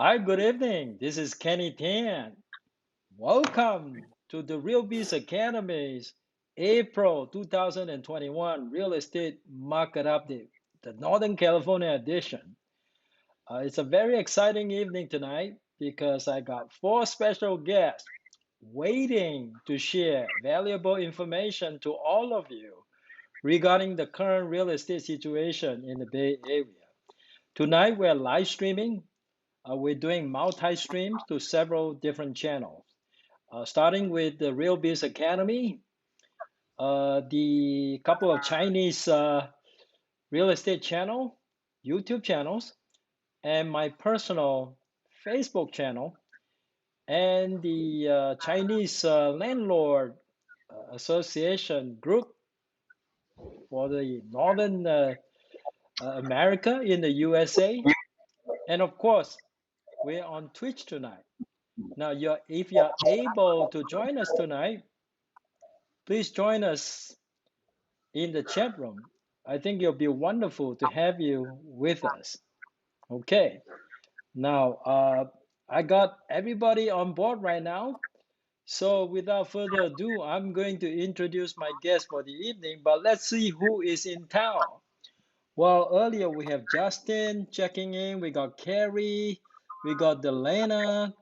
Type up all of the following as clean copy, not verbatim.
Hi, good evening. This is Kenny Tan. Welcome to the lBiz Academy's April 2021 Real Estate Market Update, the Northern California edition. It's a very exciting evening tonight because I got four special guests waiting to share valuable information to all of you regarding the current real estate situation in the Bay Area. Tonight we're live streaming. We're doing multi-streams to several different channels, starting with the lBiz Academy, the couple of Chinese real estate channel, YouTube channels, and my personal Facebook channel, and the Chinese Landlord Association group for the Northern America in the USA. And of course, we're on Twitch tonight. Now, if you're able to join us tonight, please join us in the chat room. I think it'll be wonderful to have you with us. Okay, now I got everybody on board right now. So without further ado, I'm going to introduce my guest for the evening, but let's see who is in town. Well, earlier we have Justin checking in, we got Carrie, we got Delana,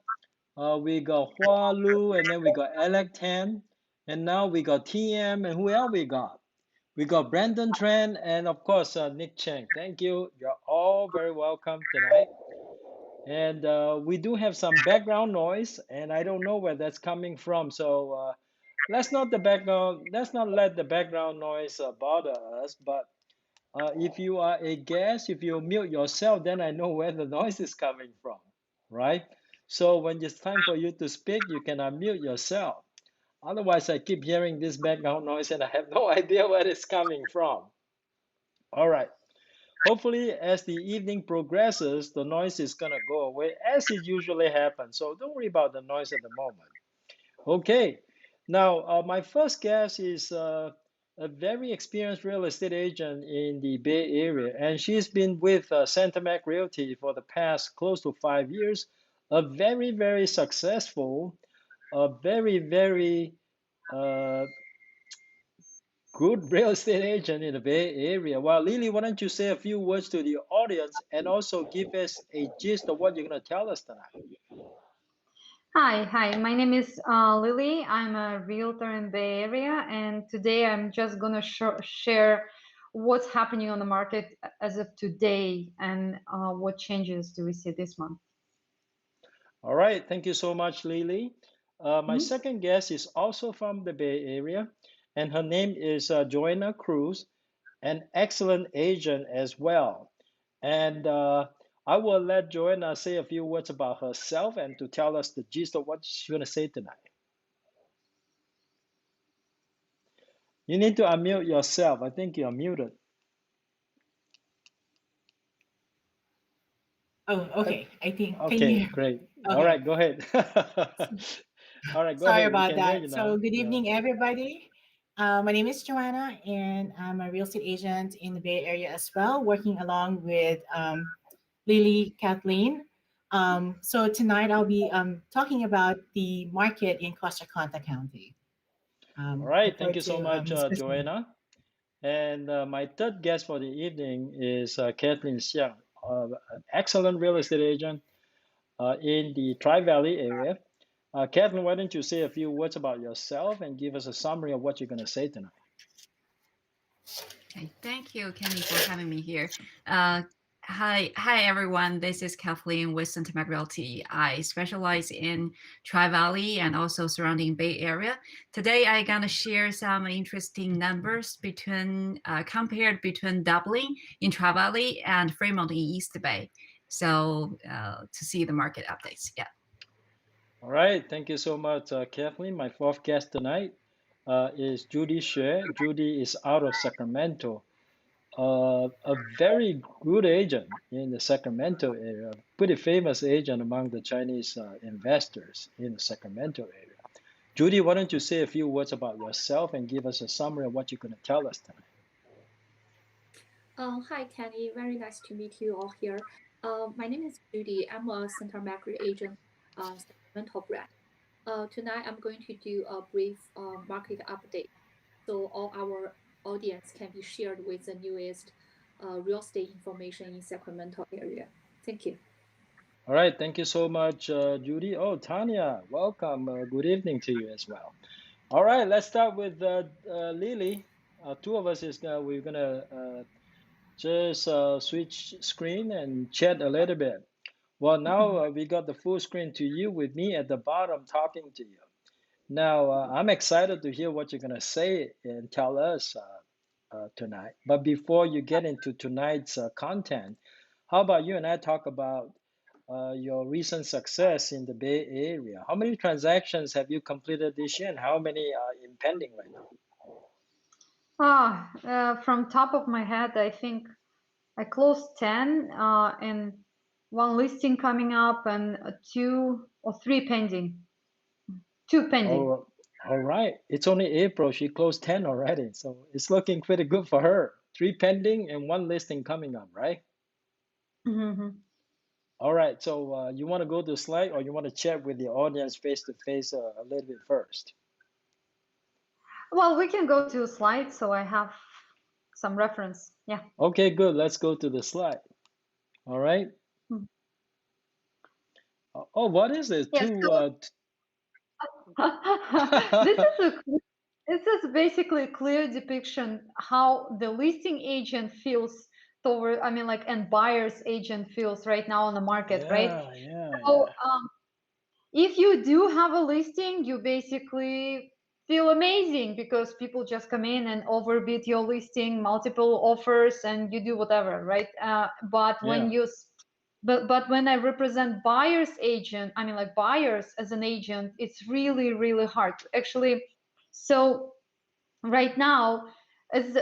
we got Hua Lu, and then we got Alec Tan, and now we got TM, and who else we got? We got Brandon Tran, and of course, Nick Cheng. Thank you. You're all very welcome tonight. And we do have some background noise, and I don't know where that's coming from. So let's not let the background noise bother us. But if you are a guest, if you mute yourself, then I know where the noise is coming from, right? So when it's time for you to speak, you can unmute yourself. Otherwise, I keep hearing this background noise and I have no idea where it's coming from. All right. Hopefully, as the evening progresses, the noise is going to go away as it usually happens. So don't worry about the noise at the moment. Okay. Now, my first guest is a very experienced real estate agent in the Bay Area, and she's been with Centamac Realty for the past close to 5 years. A very, very successful, a very, very uh, good real estate agent in the Bay Area. Well, Lily, why don't you say a few words to the audience and also give us a gist of what you're going to tell us tonight? Hi. My name is Lily. I'm a realtor in Bay Area, and today I'm just gonna share what's happening on the market as of today and what changes do we see this month. All right, thank you so much, Lily. My second guest is also from the Bay Area, and her name is Jhoanna Cruz, an excellent agent as well. And I will let Jhoanna say a few words about herself and to tell us the gist of what she's going to say tonight. You need to unmute yourself. I think you're muted. Oh, okay. I think, can Okay, you? great. All Okay. right, go ahead. All right, go Sorry ahead. We about can hear you that. So now. good Yeah. evening, everybody. My name is Joanna, and I'm a real estate agent in the Bay Area as well, working along with Lily, Kathleen. So tonight I'll be talking about the market in Costa County. All right, Over thank you so to much, Ms. Christine. Joanna. And my third guest for the evening is Kathleen Xiang, an excellent real estate agent in the Tri Valley area. Kathleen, why don't you say a few words about yourself and give us a summary of what you're going to say tonight? Okay, thank you, Kenny, for having me here. Hi, everyone. This is Kathleen with Centamac Realty. I specialize in Tri-Valley and also surrounding Bay Area. Today, I'm gonna share some interesting numbers compared between Dublin in Tri-Valley and Fremont in East Bay. So to see the market updates, yeah. All right, thank you so much, Kathleen. My fourth guest tonight is Judie Xue. Judie is out of Sacramento. A very good agent in the Sacramento area, pretty famous agent among the Chinese investors in the Sacramento area. Judy, why don't you say a few words about yourself and give us a summary of what you're going to tell us tonight? Hi, Kenny. Very nice to meet you all here. My name is Judie. I'm a Santa Maria agent, Sacramento branch. Tonight, I'm going to do a brief market update so all our audience can be shared with the newest real estate information in Sacramento area. Thank you. All right, thank you so much, Judy. Oh, Tanya, welcome. Good evening to you as well. All right, let's start with Lily. Two of us is we're gonna just switch screen and chat a little bit. Well, now we got the full screen to you with me at the bottom talking to you. Now, I'm excited to hear what you're gonna say and tell us tonight. But before you get into tonight's content, how about you and I talk about your recent success in the Bay Area? How many transactions have you completed this year, and how many are impending right now? From top of my head, I think I closed 10 and one listing coming up and two or three pending. Two pending. Oh, all right. It's only April. She closed 10 already, so it's looking pretty good for her. Three pending and one listing coming up, right? Mm-hmm. All right. So you want to go to the slide, or you want to chat with the audience face to face a little bit first? Well, we can go to slides, so I have some reference. Yeah. Okay, good. Let's go to the slide. All right. Mhm. Oh, what is it? Yes. This is a this is basically a clear depiction how the listing agent feels toward, I mean, like, and buyer's agent feels right now on the market, right? Yeah, yeah, So yeah. if you do have a listing, you basically feel amazing because people just come in and overbid your listing, multiple offers, and you do whatever, right? But when Yeah. you but when I represent buyer's agent, I mean, like, buyers as an agent, it's really, really hard actually. So right now, as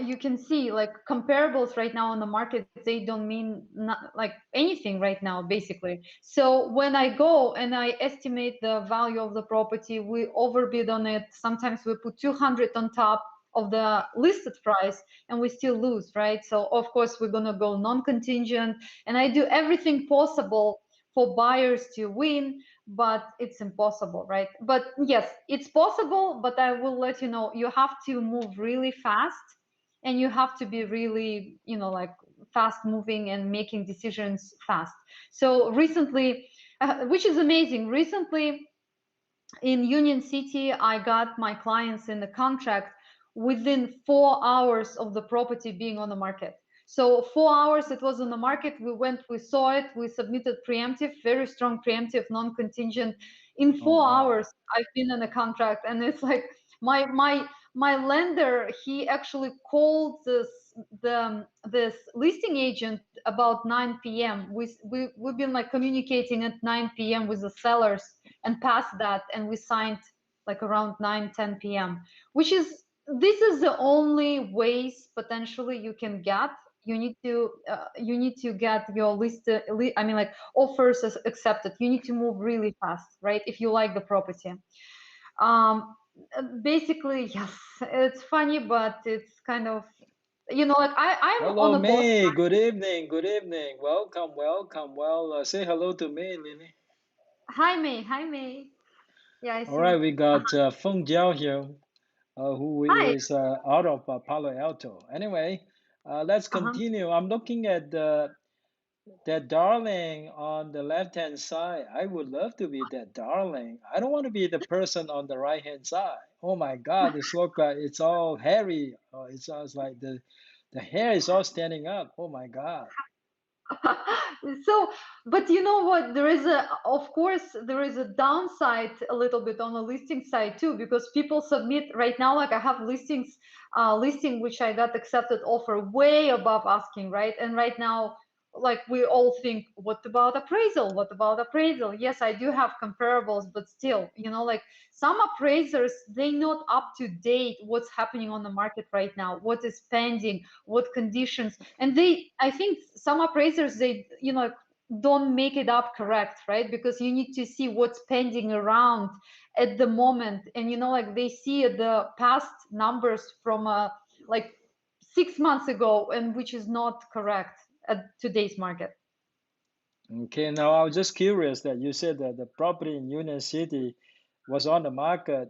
you can see, like, comparables right now on the market, they don't mean not like anything right now basically. So when I go and I estimate the value of the property, we overbid on it. Sometimes we put 200 on top of the listed price and we still lose, right? So of course we're going to go non-contingent, and I do everything possible for buyers to win, but it's impossible, right? But yes, it's possible, but I will let you know, you have to move really fast, and you have to be really, like, fast moving and making decisions fast. So recently, which is amazing, recently in Union City, I got my clients in the contract within 4 hours of the property being on the market. So 4 hours it was on the market. We went, we saw it, we submitted preemptive, very strong preemptive, non-contingent. In Oh, four wow. hours, I've been in a contract, and it's like my lender, he actually called this listing agent about 9 p.m. We've been like communicating at 9 p.m. with the sellers and past that, and we signed like around 9-10 p.m., which is, this is the only ways potentially you can get. You need to get your I mean, like, offers as accepted. You need to move really fast, right, if you like the property. Basically, yes, it's funny, but it's kind of, like, I'm Hello, on the boss. May. Good evening. Good evening. Welcome, welcome. Well, say hello to May, Lily. Hi, May. Hi, May. Yeah, I All see. right, we got Feng Jiao here, who Hi. is out of Palo Alto. Anyway, let's Uh-huh. continue. I'm looking at that darling on the left-hand side. I would love to be that darling. I don't want to be the person on the right-hand side. Oh my God, this look, it's all hairy. It sounds like the hair is all standing up. Oh my God. So, but you know what? Of course, there is a downside a little bit on the listing side too, because people submit right now. Like, I have listing which I got accepted offer way above asking, right? And right now, like, we all think, what about appraisal? What about appraisal? Yes, I do have comparables, but still, like, some appraisers, they not up to date what's happening on the market right now, what is pending, what conditions, and I think some appraisers, they don't make it up correct, right? Because you need to see what's pending around at the moment, and like, they see the past numbers from like 6 months ago, and which is not correct at today's market. Okay, now I was just curious that you said that the property in Union City was on the market,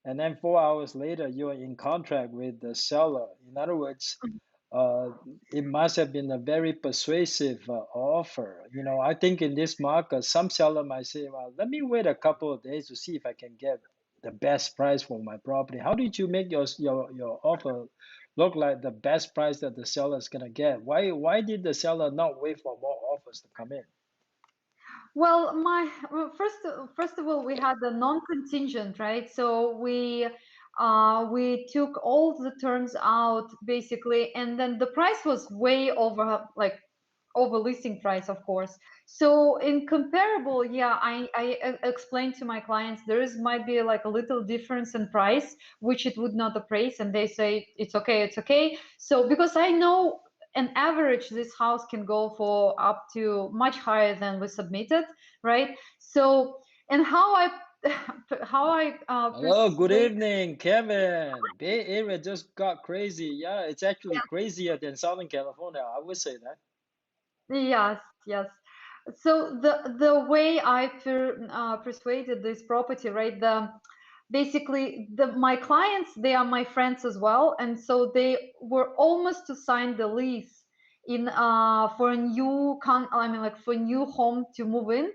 and then 4 hours later you're in contract with the seller. In other words, uh, it must have been a very persuasive offer. I think in this market, some seller might say, "Well, let me wait a couple of days to see if I can get the best price for my property." How did you make your offer look like the best price that the seller is gonna get? Why did the seller not wait for more offers to come in? Well, first of all, we had the non-contingent, right? So we took all the terms out basically, and then the price was way over, like over listing price, of course. So in comparable, yeah, I explained to my clients there is might be like a little difference in price, which it would not appraise, and they say it's okay, it's okay. So because I know an average this house can go for up to much higher than we submitted, right? So and how I how I Hello, good persuade. evening, Kevin. Bay Area just got crazy. Yeah, it's actually crazier than Southern California. I would say that. Yes, yes. So the way I persuaded this property, right? Basically my clients, they are my friends as well, and so they were almost to sign the lease in for a new like for a new home to move in,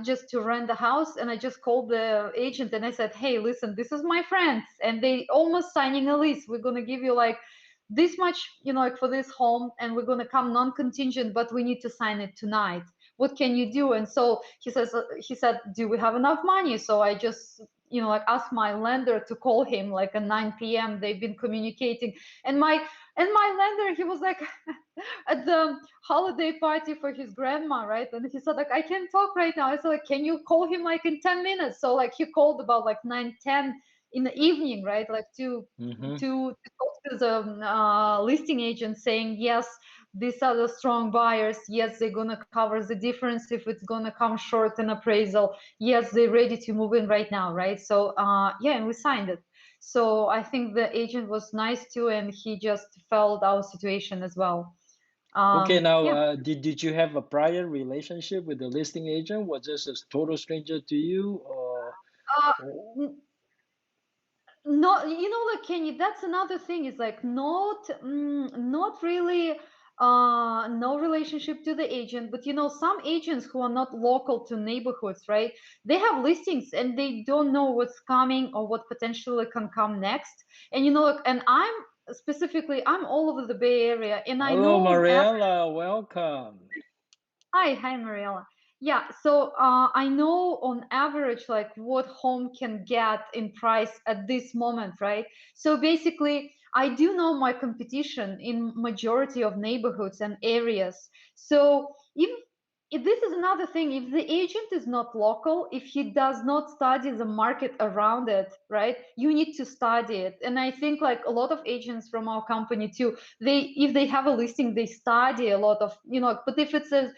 just to rent the house. And I just called the agent and I said, hey, listen, this is my friends, and they almost signing a lease. We're gonna give you like this much, like for this home, and we're going to come non-contingent, but we need to sign it tonight. What can you do? And so he said, do we have enough money? So I just, like asked my lender to call him like at 9 p.m. They've been communicating, and my lender, he was like at the holiday party for his grandma, right? And he said like, I can't talk right now. I said like, can you call him like in 10 minutes? So like he called about like 9:10 in the evening, right? Like Mm-hmm. to talk to the listing agent saying, yes, these are the strong buyers. Yes, they're going to cover the difference if it's going to come short in appraisal. Yes, they're ready to move in right now, right? So yeah, and we signed it. So I think the agent was nice too, and he just felt our situation as well. Okay, now Yeah. did you have a prior relationship with the listing agent? Was this a total stranger to you, Uh, or No, like Kenny, that's another thing. Is like not really no relationship to the agent, but some agents who are not local to neighborhoods, right? They have listings and they don't know what's coming or what potentially can come next. And like, and I'm all over the Bay Area, and I Hello, know on Mariella, welcome. Hi, Mariella. Yeah, so I know on average, like what home can get in price at this moment, right? So basically, I do know my competition in majority of neighborhoods and areas. So if this is another thing, if the agent is not local, if he does not study the market around it, right? You need to study it. And I think like a lot of agents from our company too, if they have a listing, they study a lot of, but if it's a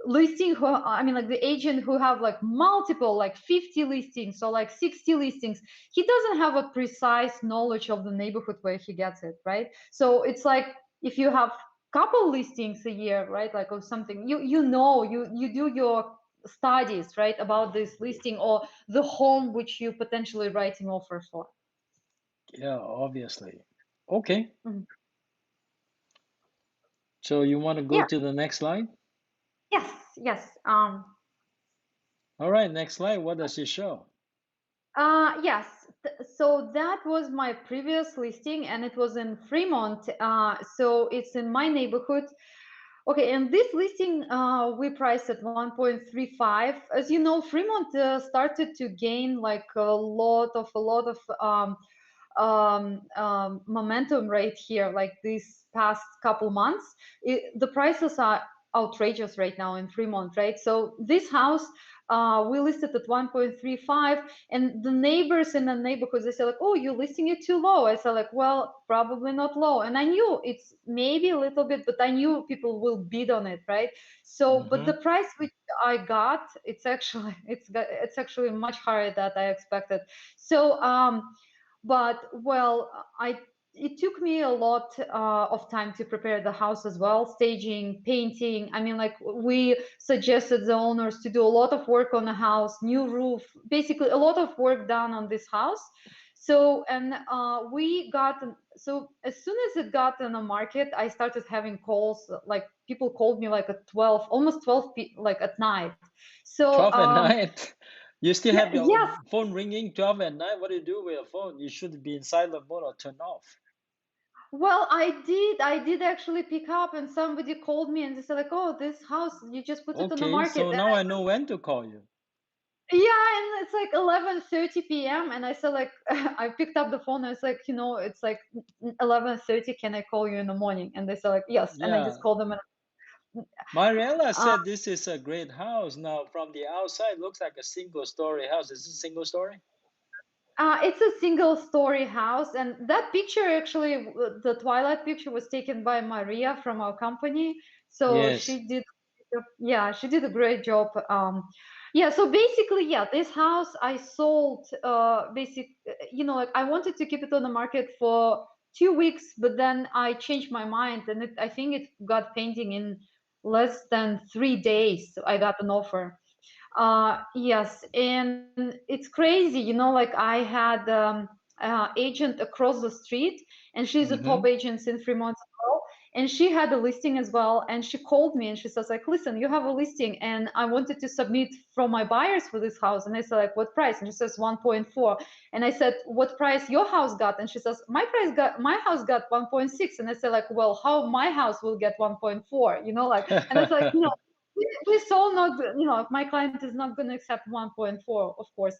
listing who like the agent who have like multiple like 50 listings or like 60 listings, he doesn't have a precise knowledge of the neighborhood where he gets it, right? So it's like if you have couple listings a year, right, like or something, you do your studies, right, about this listing or the home which you potentially writing offer for. Yeah, obviously. Okay, Mhm. so you want to go Yeah. to the next slide? Yes. All right, next slide. What does it show? Yes. So that was my previous listing, and it was in Fremont. So it's in my neighborhood. Okay, and this listing we priced at 1.35. As you know, Fremont started to gain like a lot of momentum right here, like these past couple months. The prices are outrageous right now in Fremont, right? So this house we listed at 1.35, and the neighbors in the neighborhood, they say like, oh, you're listing it too low. I said like, well, probably not low, and I knew it's maybe a little bit, but I knew people will bid on it, right? So but the Mm-hmm. price which I got, it's actually much higher than I expected. So but well, I it took me a lot of time to prepare the house as well, staging, painting. I mean, like we suggested the owners to do a lot of work on the house, new roof, basically a lot of work done on this house. So, and we got, so as soon as it got in the market, I started having calls, like people called me like at 12, almost 12, like at night. So, 12 at night. You still yeah, have your yes. phone ringing 12 at night. What do you do with your phone? You should be in silent mode or turn off. Well, I did actually pick up, and somebody called me and they said like, "Oh, this house, you just put it on the Okay, market." so And now I know when to call you. yeah, and it's like 11:30 p.m. and I said like I picked up the phone and it's like, it's like 11:30, can I call you in the morning? And they said like, "Yes." And I just Yeah. called them and Mariella uh, said this is a great house. Now, from the outside, looks like a single-story house. Is it a single story? it's a single story house, and that picture actually, the twilight picture was taken by Maria from our company. So Yes. she did, yeah, she did a great job. Yeah, so basically, yeah, this house I sold, like I wanted to keep it on the market for 2 weeks, but then I changed my mind, and I think it got painting in less than 3 days. I got an offer. Yes, and it's crazy, like I had agent across the street, and she's a top Mm-hmm. agent in Fremont as well, and she had a listing as well, and she called me and she says like, "Listen, you have a listing, and I wanted to submit from my buyers for this house." And I said like, "What price?" And she says 1.4, and I said, "What price your house got?" And she says, my house got 1.6, and I said like, "Well, how my house will get 1.4?" Like, and it's like, we saw not, my client is not going to accept 1.4, of course.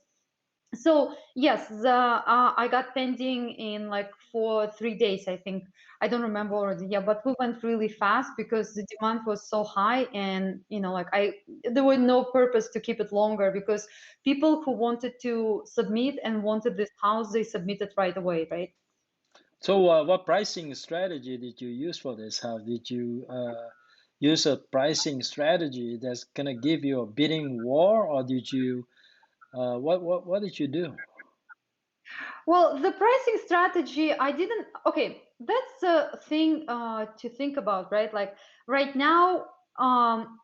So yes, I got pending in like for 3 days, I think. I don't remember already. Yeah, but we went really fast because the demand was so high, and like there was no purpose to keep it longer because people who wanted to submit and wanted this house, they submitted right away, right? So, what pricing strategy did you use for this house? Did you use a pricing strategy that's gonna give you a bidding war, or did you what did you do? Well, the pricing strategy, I didn't. Okay, that's a thing to think about, right? Like right now,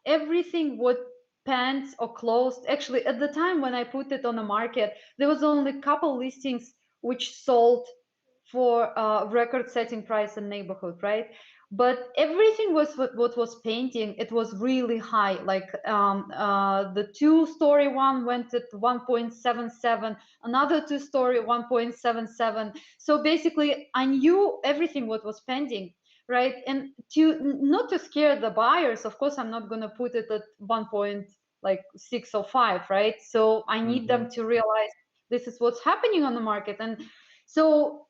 everything what pants or closed. Actually, at the time when I put it on the market, there was only a couple listings which sold for record-setting price in neighborhood, right? But everything was what was painting. It was really high. Like the two-story one went at 1.77, another two-story 1.77. So basically, I knew everything what was pending, right? And to not to scare the buyers, of course, I'm not going to put it at 1.6 or 5, right? So I need Mm-hmm. them to realize this is what's happening on the market. And so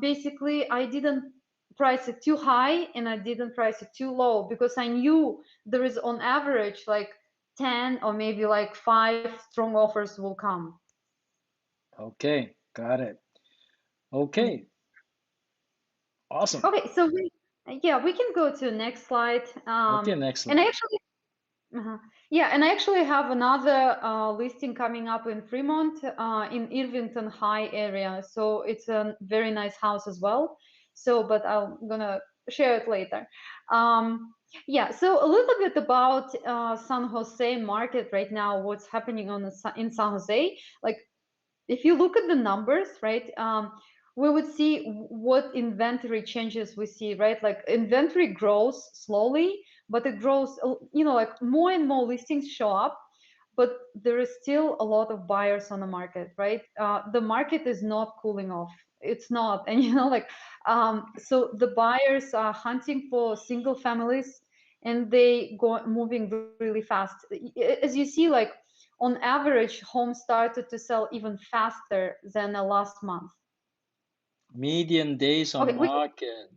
basically, I didn't price it too high and I didn't price it too low because I knew there is on average like 10 or maybe like 5 strong offers will come. Okay, got it. Okay, awesome. Okay, so yeah, we can go to the next slide. Okay, next And I slide. actually, yeah, and I actually have another listing coming up in Fremont, in Irvington High area. So it's a very nice house as well. So, but I'm gonna share it later. Yeah, so a little bit about San Jose market right now. What's happening in San Jose? Like, if you look at the numbers, right, we would see what inventory changes we see, right? Like inventory grows slowly, but it grows, like more and more listings show up, but there is still a lot of buyers on the market, right? The market is not cooling off. It's not, and like, so the buyers are hunting for single families, and they go moving really fast. As you see, like on average, homes started to sell even faster than the last month. Median days on Okay, we market.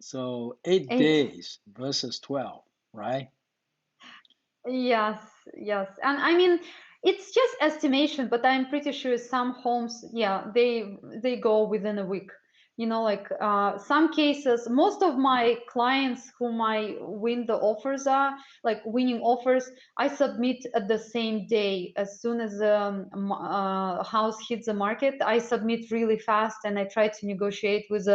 So 8 eight. days versus 12, right? Yes, yes, and I mean it's just estimation, but I'm pretty sure some homes, yeah, they go within a week You know, like some cases, most of my clients whom I win the offers are like winning offers, I submit at the same day. As soon as the house hits the market, I submit really fast, and I try to negotiate with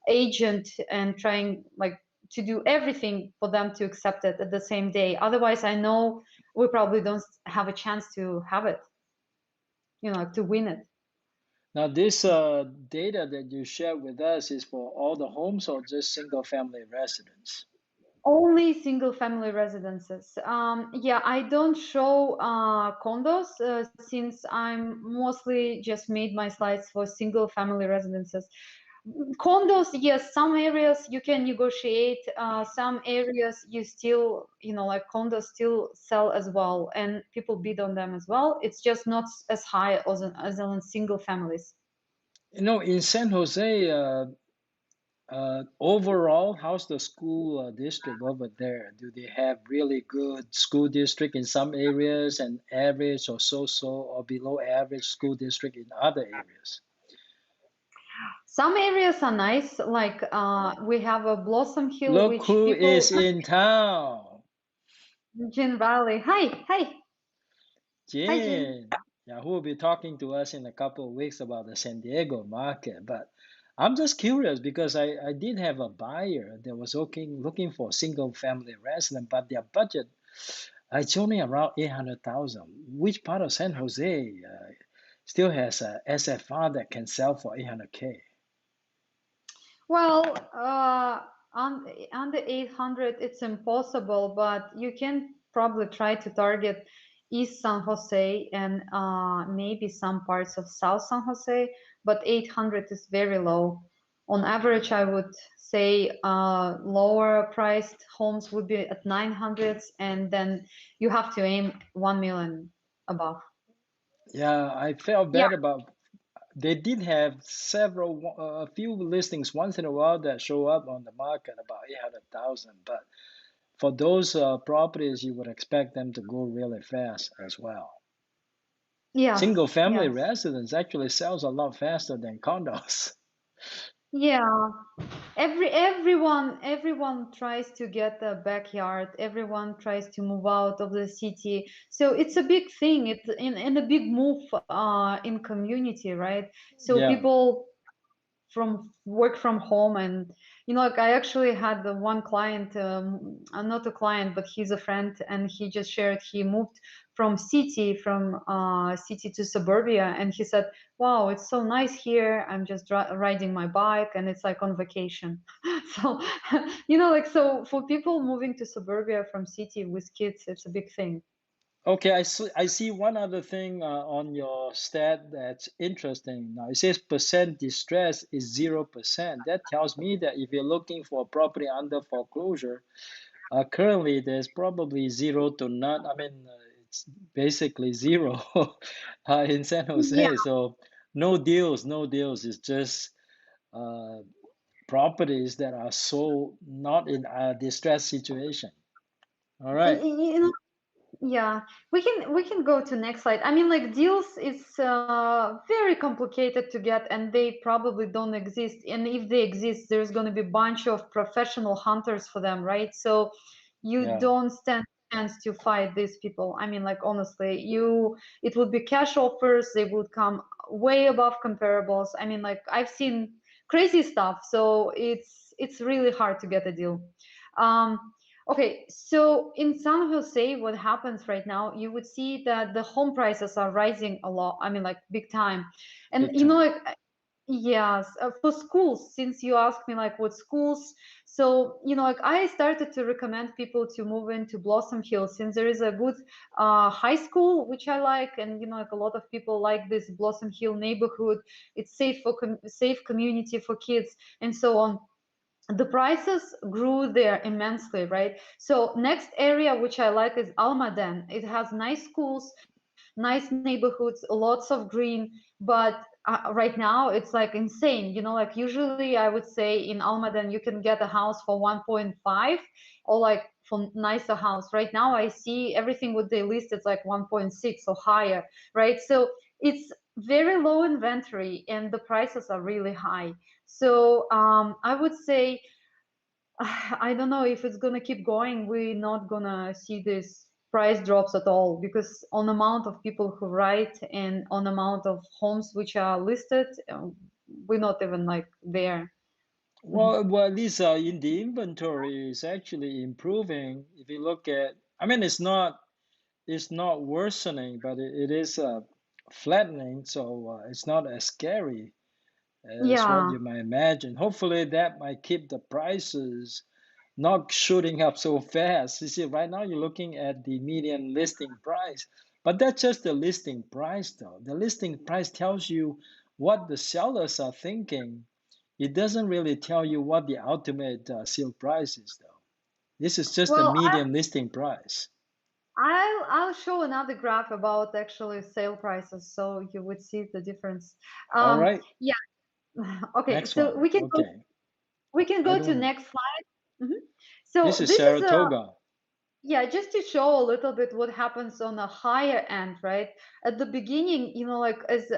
agent and trying like to do everything for them to accept it at the same day. Otherwise, I know we probably don't have a chance to have it, you know, to win it. Now, this data that you shared with us is for all the homes or just single family residence? Only single family residences. Yeah, I don't show condos since I'm mostly just made my slides for single family residences. Condos, yes, some areas you can negotiate, some areas you still, you know, like condos still sell as well, and people bid on them as well. It's just not as high as on single families. You know, in San Jose, overall, how's the school district over there? Do they have really good school district in some areas and average or so-so or below average school district in other areas? Some areas are nice, like we have a Blossom Hill, Look which who people, is in town. Jin Valley. Hi, hi, hi, Jin. Jane. Yeah, who will be talking to us in a couple of weeks about the San Diego market. But I'm just curious because I did have a buyer that was looking for a single family resident, but their budget it's only around 800,000. Which part of San Jose still has a SFR that can sell for 800K? Well, on the 800, it's impossible, but you can probably try to target East San Jose and maybe some parts of South San Jose, but 800 is very low. On average, I would say lower priced homes would be at 900s, and then you have to aim 1 million above. Yeah, I felt Yeah. bad about. They did have a few listings once in a while that show up on the market about 800,000. But for those properties, you would expect them to go really fast as well. Yes. Single family Yes. residence actually sells a lot faster than condos. Yeah. Everyone tries to get a backyard. Everyone tries to move out of the city. So it's a big thing. It's in a big move in community, right? So Yeah. people from work from home, and you know, like I actually had the one client, not a client, but he's a friend, and he just shared he moved from city to suburbia, and he said, wow, it's so nice here. I'm just riding my bike and it's like on vacation. So you know, like, so for people moving to suburbia from city with kids, it's a big thing. Okay, I see one other thing on your stat that's interesting. Now it says percent distress is 0%. That tells me that if you're looking for a property under foreclosure, currently there's probably zero to none. I mean, it's basically zero in San Yeah. Jose. So no deals, no deals. It's just uh, properties that are sold not in a distressed situation. All right. You know, yeah, we can go to next slide. I mean, like deals is very complicated to get, and they probably don't exist. And if they exist, there's going to be a bunch of professional hunters for them, right? So you Yeah. don't stand a chance to fight these people. I mean, like honestly, it would be cash offers. They would come way above comparables. I mean, like I've seen crazy stuff. So it's really hard to get a deal. Um, Okay, so in San Jose, what happens right now, you would see that the home prices are rising a lot. I mean, like big time. And Big you know, time. like, yes, for schools, since you asked me like what schools, so you know, like I started to recommend people to move into Blossom Hill since there is a good high school which I like, and you know, like a lot of people like this Blossom Hill neighborhood. It's safe for safe community for kids and so on. The prices grew there immensely, right? So next area which I like is Almaden. It has nice schools, nice neighborhoods, lots of green, but right now it's like insane. You know, like usually I would say in Almaden you can get a house for 1.5 or like for nicer house. Right now I see everything what they list it's like 1.6 or higher, right? So it's very low inventory and the prices are really high. So I would say, I don't know if it's gonna keep going. We're not gonna see this price drops at all, because on amount of people who write and on amount of homes which are listed, we're not even like there. Well, Lisa, in the inventory is actually improving. If you look at, I mean, it's not worsening, but it is flattening, so it's not as scary as what Yeah. you might imagine. Hopefully, that might keep the prices not shooting up so fast. You see, right now you're looking at the median listing price, but that's just the listing price, though. The listing price tells you what the sellers are thinking. It doesn't really tell you what the ultimate sale price is, though. This is just the Well, median listing price. I'll show another graph about actually sale prices, so you would see the difference. All right, Yeah. Okay, next so one. Okay, we can I go to don't. next slide. This So is this is a, Saratoga. yeah, just to show a little bit what happens on a higher end, right? At the beginning, like as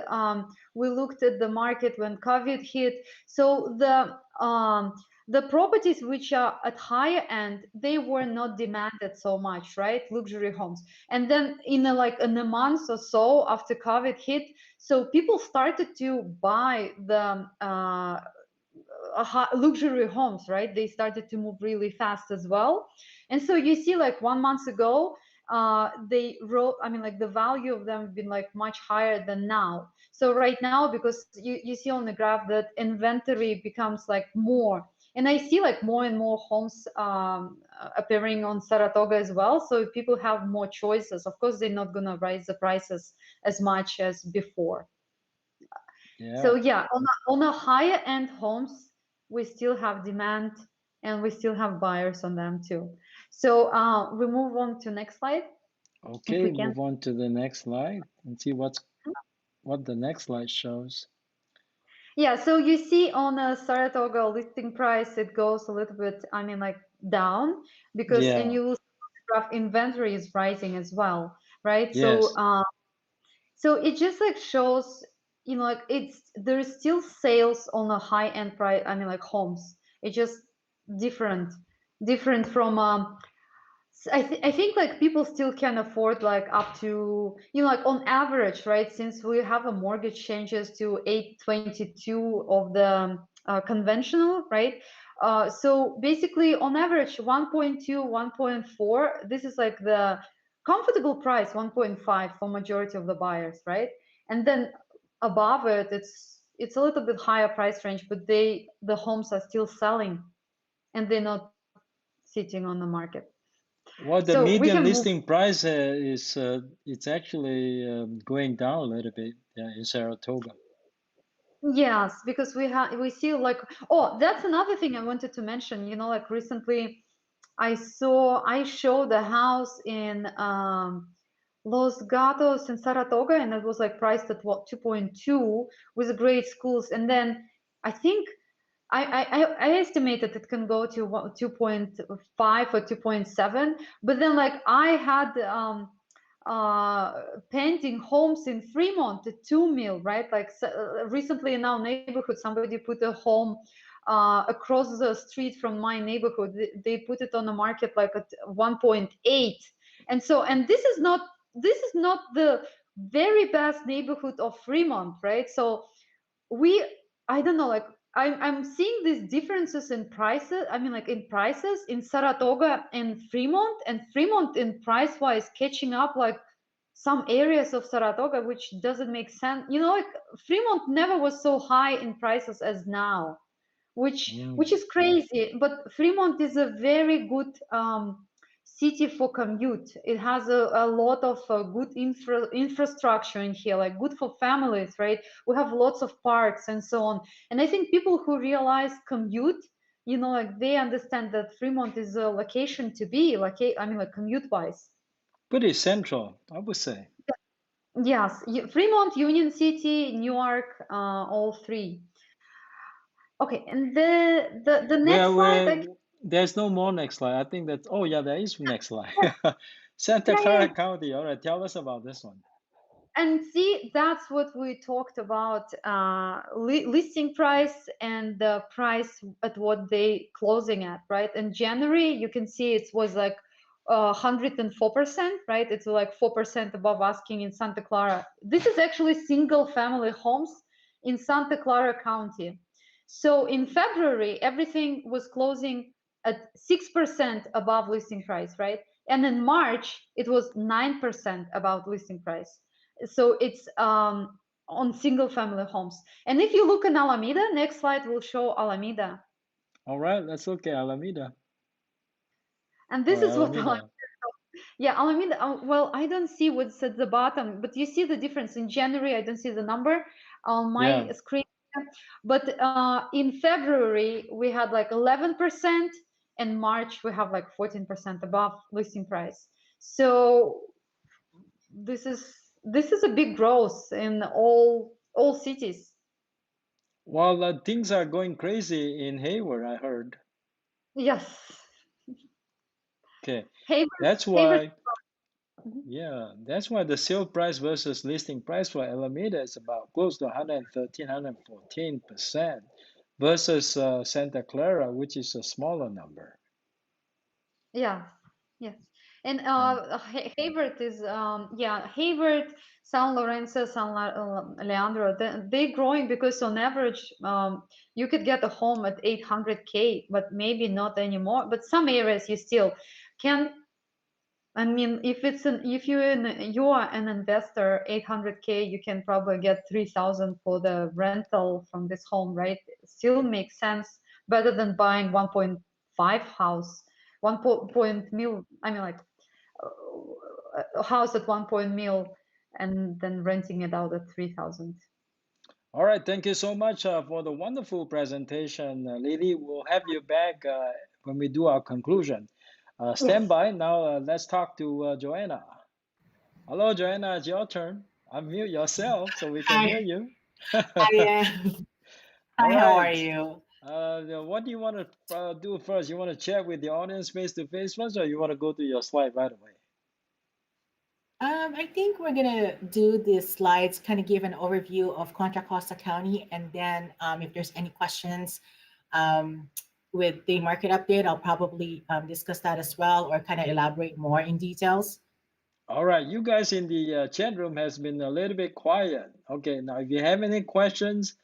we looked at the market when COVID hit, so the properties which are at higher end, they were not demanded so much, right? Luxury homes. And then in a month or so after COVID hit, so people started to buy the luxury homes, right? They started to move really fast as well. And so you see, like 1 month ago, they wrote, I mean, like the value of them have been like much higher than now. So right now, because you see on the graph that inventory becomes like more. And I see like more and more homes appearing on Saratoga as well. So people have more choices. Of course, they're not going to raise the prices as much as before. Yeah. So yeah, on a higher end homes, we still have demand and we still have buyers on them too. So we move on to next slide, if Okay, we can. move on to the next slide and see what the next slide shows. Yeah, so you see on a Saratoga listing price, it goes a little bit, I mean, like down, because, and Yeah. you will see graph inventory is rising as well, right? Yes. So it just like shows, like there's still sales on a high end price. I mean, like homes. It's just different, different from. I think like people still can afford like up to, like on average, right? Since we have a mortgage changes to 822 of the conventional, right? So basically on average 1.2, 1.4. This is like the comfortable price, 1.5 for majority of the buyers, right? And then above it, it's a little bit higher price range, but the homes are still selling and they're not sitting on the market. Well, the So we can median move. listing price is it's actually going down a little bit in Saratoga. Yes, because we see like, oh, that's another thing I wanted to mention. Like recently I showed a house in Los Gatos in Saratoga, and it was like priced at what 2.2 with great schools, and then I think I estimated it can go to 2.5 or 2.7, but then like I had painting homes in Fremont at 2 mil, right? Like recently in our neighborhood, somebody put a home across the street from my neighborhood. They put it on the market like at 1.8, and this is not the very best neighborhood of Fremont, right? So we I don't know, like I'm seeing these differences in prices. I mean, like in prices in Saratoga and Fremont in price wise catching up like some areas of Saratoga, which doesn't make sense. Like Fremont never was so high in prices as now, which Mm. is crazy. But Fremont is a very good city for commute. It has a lot of good infrastructure in here, like good for families, right? We have lots of parks and so on. And I think people who realize commute, like they understand that Fremont is a location to be, like I mean, like commute wise. Pretty central, I would say. Yes, Fremont, Union City, Newark, all three. Okay, and the next slide, Where there's no more next slide. I think oh yeah, there is next slide. Santa yeah, yeah, Clara County. All right, tell us about this one. And see, that's what we talked about, listing price and the price at what they closing at, right? In January, you can see it was like 104%, right? It's like 4% above asking in Santa Clara. This is actually single family homes in Santa Clara County. So in February, everything was closing at 6% above listing price, right? And in March, it was 9% above listing price. So it's on single family homes. And if you look in Alameda, next slide will show Alameda. All right, let's look at Alameda. And this Or is what Alameda. yeah, Alameda, well, I don't see what's at the bottom, but you see the difference. In January, I don't see the number on my screen. But in February, we had like 11%, and March, we have like 14% above listing price. So this is a big growth in all cities. Well, things are going crazy in Hayward, I heard. Yes. Okay, Hayward, that's Hayward. why, yeah, that's why the sale price versus listing price for Alameda is about close to 113, 114% versus Santa Clara, which is a smaller number. Yeah, yes. And Hayward is yeah, Hayward, San Lorenzo, Leandro, they're growing because on average you could get a home at 800K, but maybe not anymore. But some areas you still can. I mean, if you are an investor, 800K, you can probably get 3,000 for the rental from this home, right? It still makes sense, better than buying 1.5 house, 1 mil. I mean, like a house at 1 mil, and then renting it out at 3,000. All right, thank you so much for the wonderful presentation, Lily. We'll have you back when we do our conclusion. Stand Yes. by. Now let's talk to Jhoanna. Hello, Jhoanna, it's your turn. Unmute yourself so we can hear Hi, you. I am. All Hi, how are right. you? What do you want to do first? You want to chat with the audience face to face first, or you want to go to your slide right away? I think we're gonna do the slides, kind of give an overview of Contra Costa County, and then if there's any questions um, with the market update, I'll probably discuss that as well, or kind of elaborate more in details. All right, you guys in the chat room has been a little bit quiet. Okay, now if you have any questions,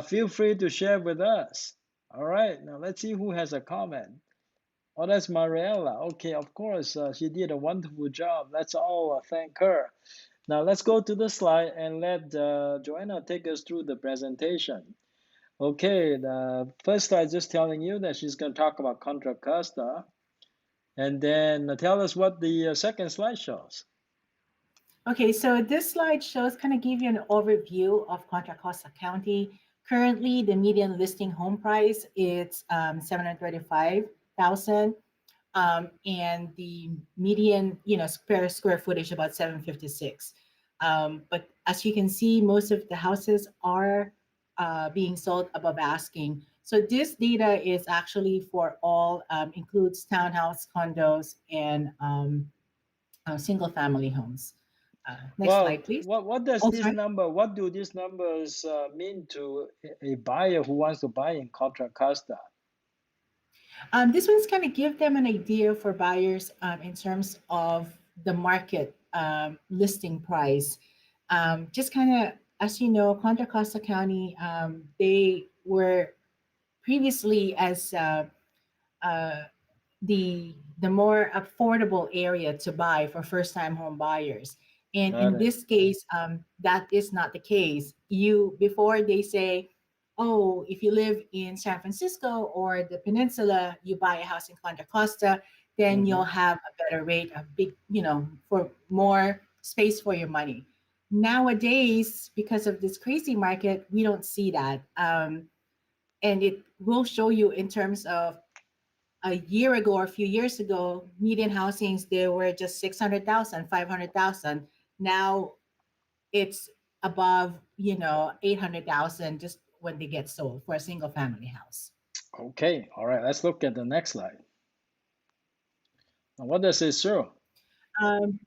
feel free to share with us. All right, now let's see who has a comment. Oh, that's Mariella. Okay, of course, she did a wonderful job. Let's all thank her. Now let's go to the slide and let Jhoanna take us through the presentation. Okay, the first slide just telling you that she's going to talk about Contra Costa, and then tell us what the second slide shows. Okay, so this slide shows, kind of give you an overview of Contra Costa County. Currently, the median listing home price is 735,000, and the median, per square footage about 756. But as you can see, most of the houses are being sold above asking. So this data is actually for all, includes townhouse, condos, and single family homes. Next Well, slide, please. what does Oh, this sorry. number, what do these numbers mean to a buyer who wants to buy in Contra Costa? This one's kind of give them an idea for buyers in terms of the market listing price. Just kind of, as you know, Contra Costa County, they were previously as uh, the more affordable area to buy for first-time home buyers. And Got in it. this case, that is not the case. Before they say, oh, if you live in San Francisco or the peninsula, you buy a house in Contra Costa, then you'll have a better rate, a big, for more space for your money. Nowadays, because of this crazy market, we don't see that. And it will show you in terms of a year ago or a few years ago, median housings, they were just 600,000, 500,000. Now it's above, 800,000 just when they get sold for a single family house. Okay, all right, let's look at the next slide. Now, what does it show? I'm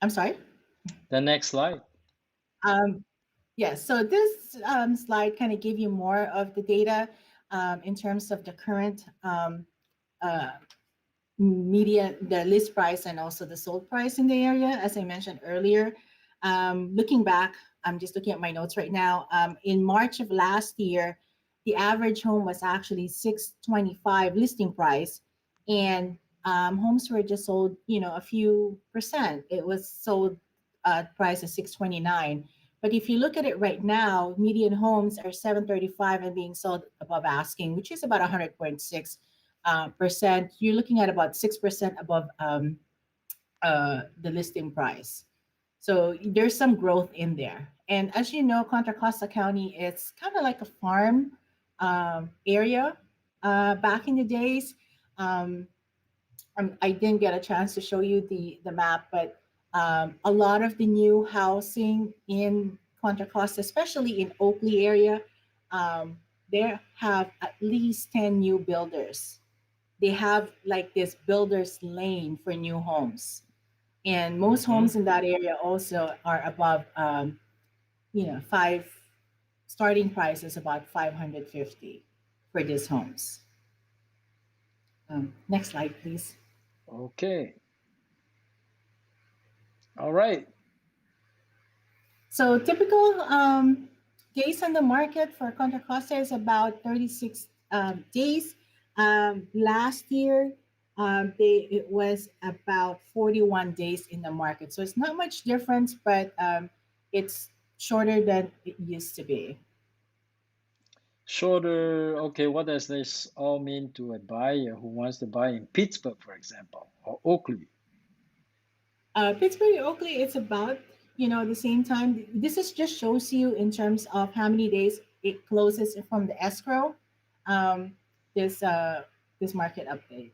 sorry? The next slide. Yes, so this slide kind of give you more of the data in terms of the current uh, the list price and also the sold price in the area. As I mentioned earlier, looking back, I'm just looking at my notes right now. In March of last year, the average home was actually 625 listing price, and homes were just sold, a few percent. It was sold price of 629. But if you look at it right now, median homes are 735 and being sold above asking, which is about 100.6 percent. You're looking at about 6% above the listing price. So there's some growth in there. And as you know, Contra Costa County, it's kind of like a farm area back in the days. Um, I didn't get a chance to show you the map, but a lot of the new housing in Contra Costa, especially in Oakley area, they have at least 10 new builders. They have like this builder's lane for new homes. And most Mm-hmm. homes in that area also are above, five starting price is about 550 for these homes. Next slide, please. Okay. All right. So typical days on the market for Contra Costa is about 36 days. Last year, it was about 41 days in the market. So it's not much difference, but it's shorter than it used to be. Shorter. Okay, what does this all mean to a buyer who wants to buy in Pittsburgh, for example, or Oakley? Pittsburgh Oakley, it's about the same time. This is just shows you in terms of how many days it closes from the escrow. Um, this this market update.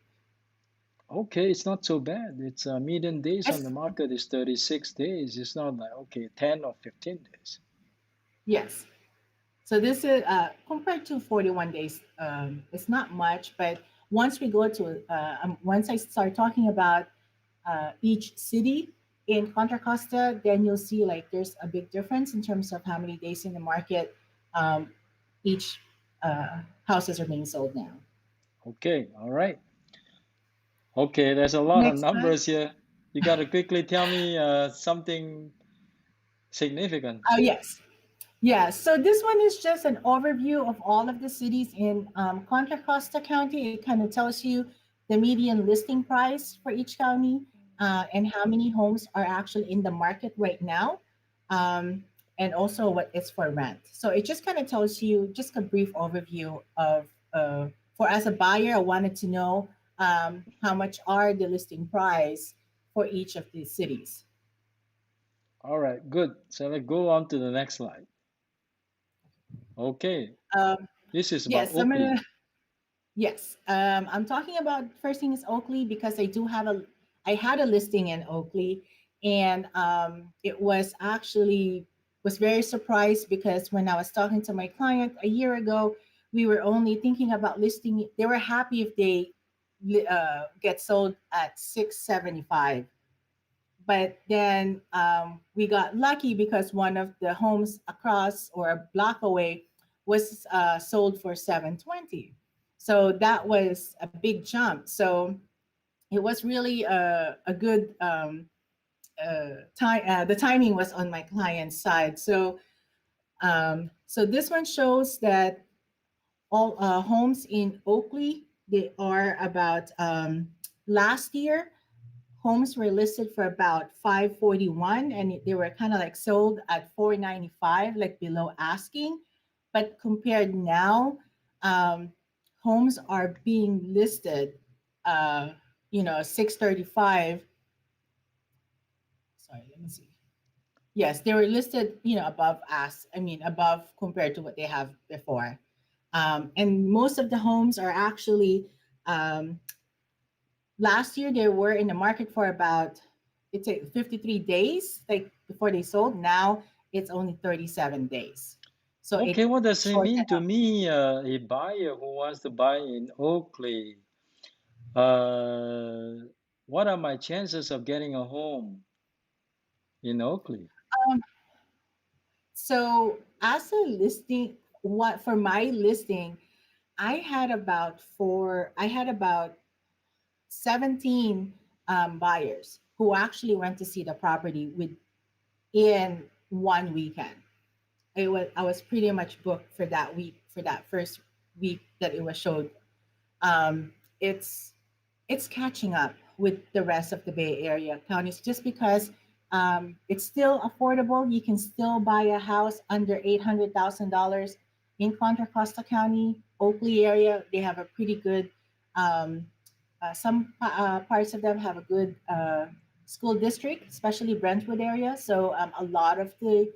Okay, it's not so bad. It's median days on the Yes, market is 36 days. It's not like, okay, 10 or 15 days. yes. So this is compared to 41 days. It's not much, but once we go to once I start talking about each city in Contra Costa, then you'll see like there's a big difference in terms of how many days in the market um, each houses are being sold now. Okay, all right. Okay, there's a lot of Next slide. numbers here. You got to quickly tell me something significant. Oh yes, yeah. So this one is just an overview of all of the cities in Contra Costa County. It kind of tells you the median listing price for each county and how many homes are actually in the market right now, um, and also what is for rent. So it just kind of tells you just a brief overview of. For as a buyer, I wanted to know how much are the listing price for each of these cities. All right, good. So let's go on to the next slide. Okay, Um, this is about yes, I'm Oakley. gonna. Yes, I'm talking about first thing is Oakley because I had a listing in Oakley, and it was actually was very surprised because when I was talking to my client a year ago, we were only thinking about listing. They were happy if they get sold at 675, but then we got lucky because one of the homes across or a block away was sold for 720. So that was a big jump. So it was really a good time. The timing was on my client's side. So this one shows that all homes in Oakley, they are about last year homes were listed for about 541 and they were kind of like sold at 495, like below asking. But compared now, um, homes are being listed 635. Sorry, let me see. Yes, they were listed above ask, I mean above compared to what they have before. And most of the homes are actually um, last year they were in the market for about it's 53 days like before they sold. Now it's only 37 days, so Okay, it what does it shortened mean to up. me, a buyer who wants to buy in Oakley? Uh, what are my chances of getting a home? in Oakley? Um, so as a listing, what for my listing, I had about 17 buyers who actually went to see the property within one weekend. I was pretty much booked for that week, for that first week that it was showed. um, it's it's catching up with the rest of the Bay Area counties just because it's still affordable. You can still buy a house under $800,000 in Contra Costa County, Oakley area. They have a pretty good. Um, some parts of them have a good school district, especially Brentwood area. So a lot of the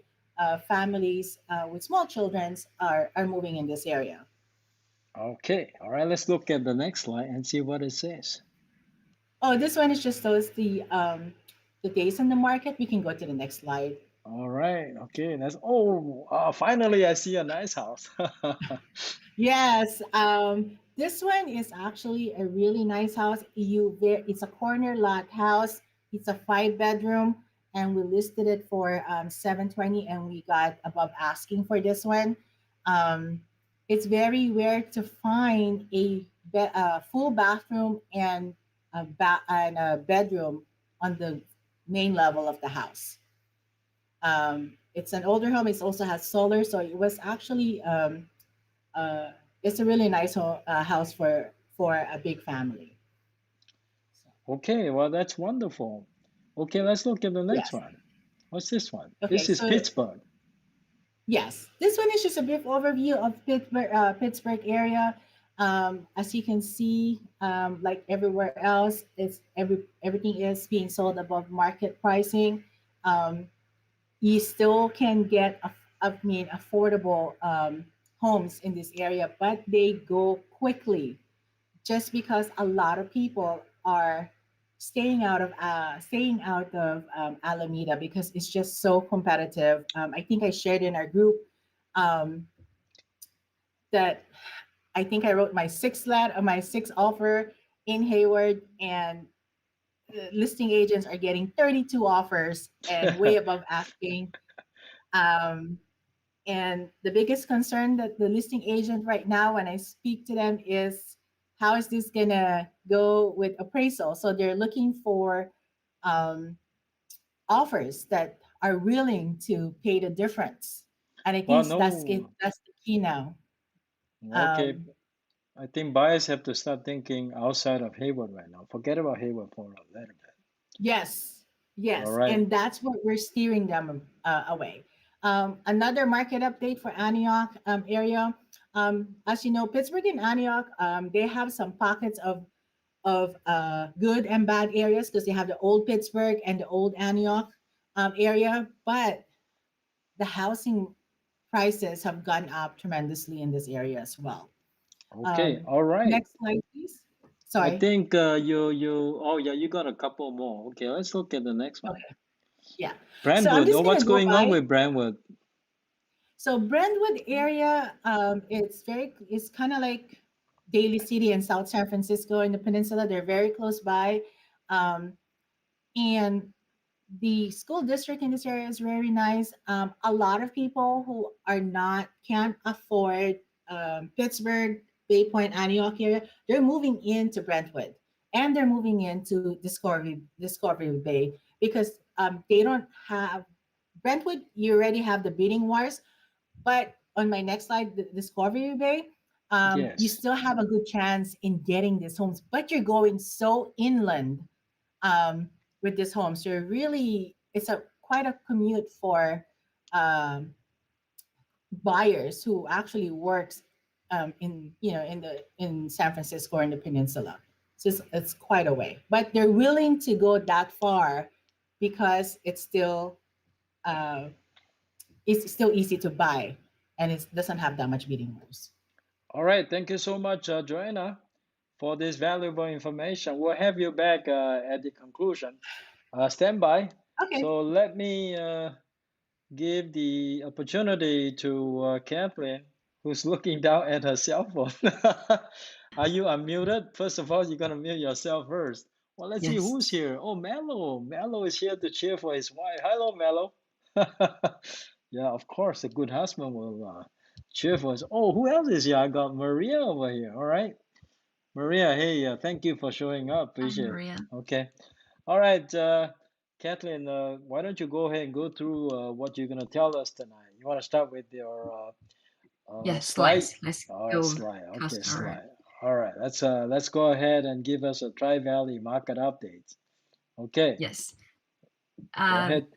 families with small children are moving in this area. Okay, all right, let's look at the next slide and see what it says. Oh, this one is just shows the days on the market. We can go to the next slide. All right, okay, that's oh, finally I see a nice house. Yes, this one is actually a really nice house. It's a corner lot house. It's a 5 bedroom, and we listed it for 720, and we got above asking for this one. Um, it's very rare to find a full bathroom and a bedroom on the main level of the house. It's an older home. It also has solar, so it was actually uh, it's a really nice house for a big family. So, Okay, well, that's wonderful. Okay, let's look at the next yes. one. What's this one? Okay. This is So Pittsburgh. yes, this one is just a brief overview of Pittsburgh area. As you can see, like everywhere else, everything is being sold above market pricing. Um, you still can get I mean affordable homes in this area, but they go quickly just because a lot of people are staying out of Alameda because it's just so competitive. I think I shared in our group um, that I think I wrote my sixth offer in Hayward, and listing agents are getting 32 offers and way above asking. Um, And the biggest concern that the listing agent right now, when I speak to them, is how is this gonna go with appraisal? So they're looking for um, offers that are willing to pay the difference, and I Well, think that's it. no, That's the key now. okay. Um, I think buyers have to start thinking outside of Hayward right now. Forget about Hayward for a little bit. yes, All yes, right. and that's what we're steering them away. Another market update for Antioch area. As you know, Pittsburgh and Antioch, they have some pockets of good and bad areas because they have the old Pittsburgh and the old Antioch area, but the housing prices have gone up tremendously in this area as well. Okay. All right. Next slide, please. I Sorry. think oh yeah, you got a couple more. Okay, let's look at the next one. Okay. Yeah. So I'm Brentwood. Oh, just what's gonna go going on by. with Brentwood? So Brentwood area, it's kind of like Daly City and South San Francisco in the peninsula. They're very close by. Um, and the school district in this area is very nice. A lot of people who can't afford Pittsburgh, Bay Point, Antioch area, they're moving into Brentwood, and they're moving into Discovery Bay because they don't have Brentwood. You already have the bidding wars, but on my next slide, the Discovery Bay, you Yes. still have a good chance in getting these homes, but you're going so inland with this home. So really, it's a quite a commute for um, buyers who actually works in in San Francisco or in the peninsula. So it's quite a way, but they're willing to go that far because uh, it's still easy to buy and it doesn't have that much bidding wars. All right. Thank you so much, Joanna, for this valuable information. We'll have you back at the conclusion. Stand by. Okay. So let me give the opportunity to Kathleen, who's looking down at her cell phone. Are you unmuted? First of all, you're gonna mute yourself first. Well, let's see Yes, who's here. Oh, Mello. Mello is here to cheer for his wife. Hello, Mello. Yeah, of course, a good husband will cheer for his. Oh, who else is here? I got Maria over here. All right. Maria, hey, thank you for showing up. hi Appreciate it. Maria. Okay. All right, Kathleen, why don't you go ahead and go through what you're going to tell us tonight? You want to start with your Yes, slide? slides. Let's All right, go, slide. Okay, Costa. All right. slide. All right, let's go ahead and give us a Tri-Valley market update. Okay, Yes. go ahead.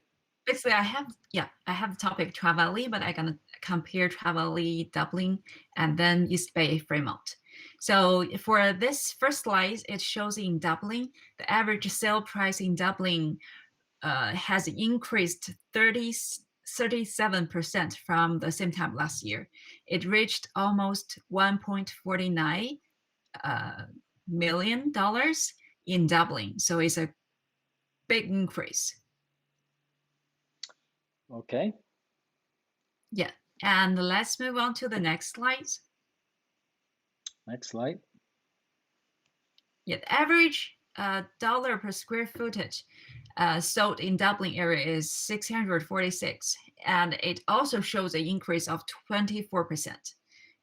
Basically, I have the topic Tri-Valley, but I'm gonna compare Tri-Valley, Dublin, and then East Bay, Fremont. So for this first slide, it shows in Dublin, the average sale price in Dublin has increased 37% from the same time last year. It reached almost $1.49 million in Dublin. So it's a big increase. Okay. Yeah, and let's move on to the next slide. Next slide. Yeah, the average dollar per square footage sold in Dublin area is 646, and it also shows an increase of 24%.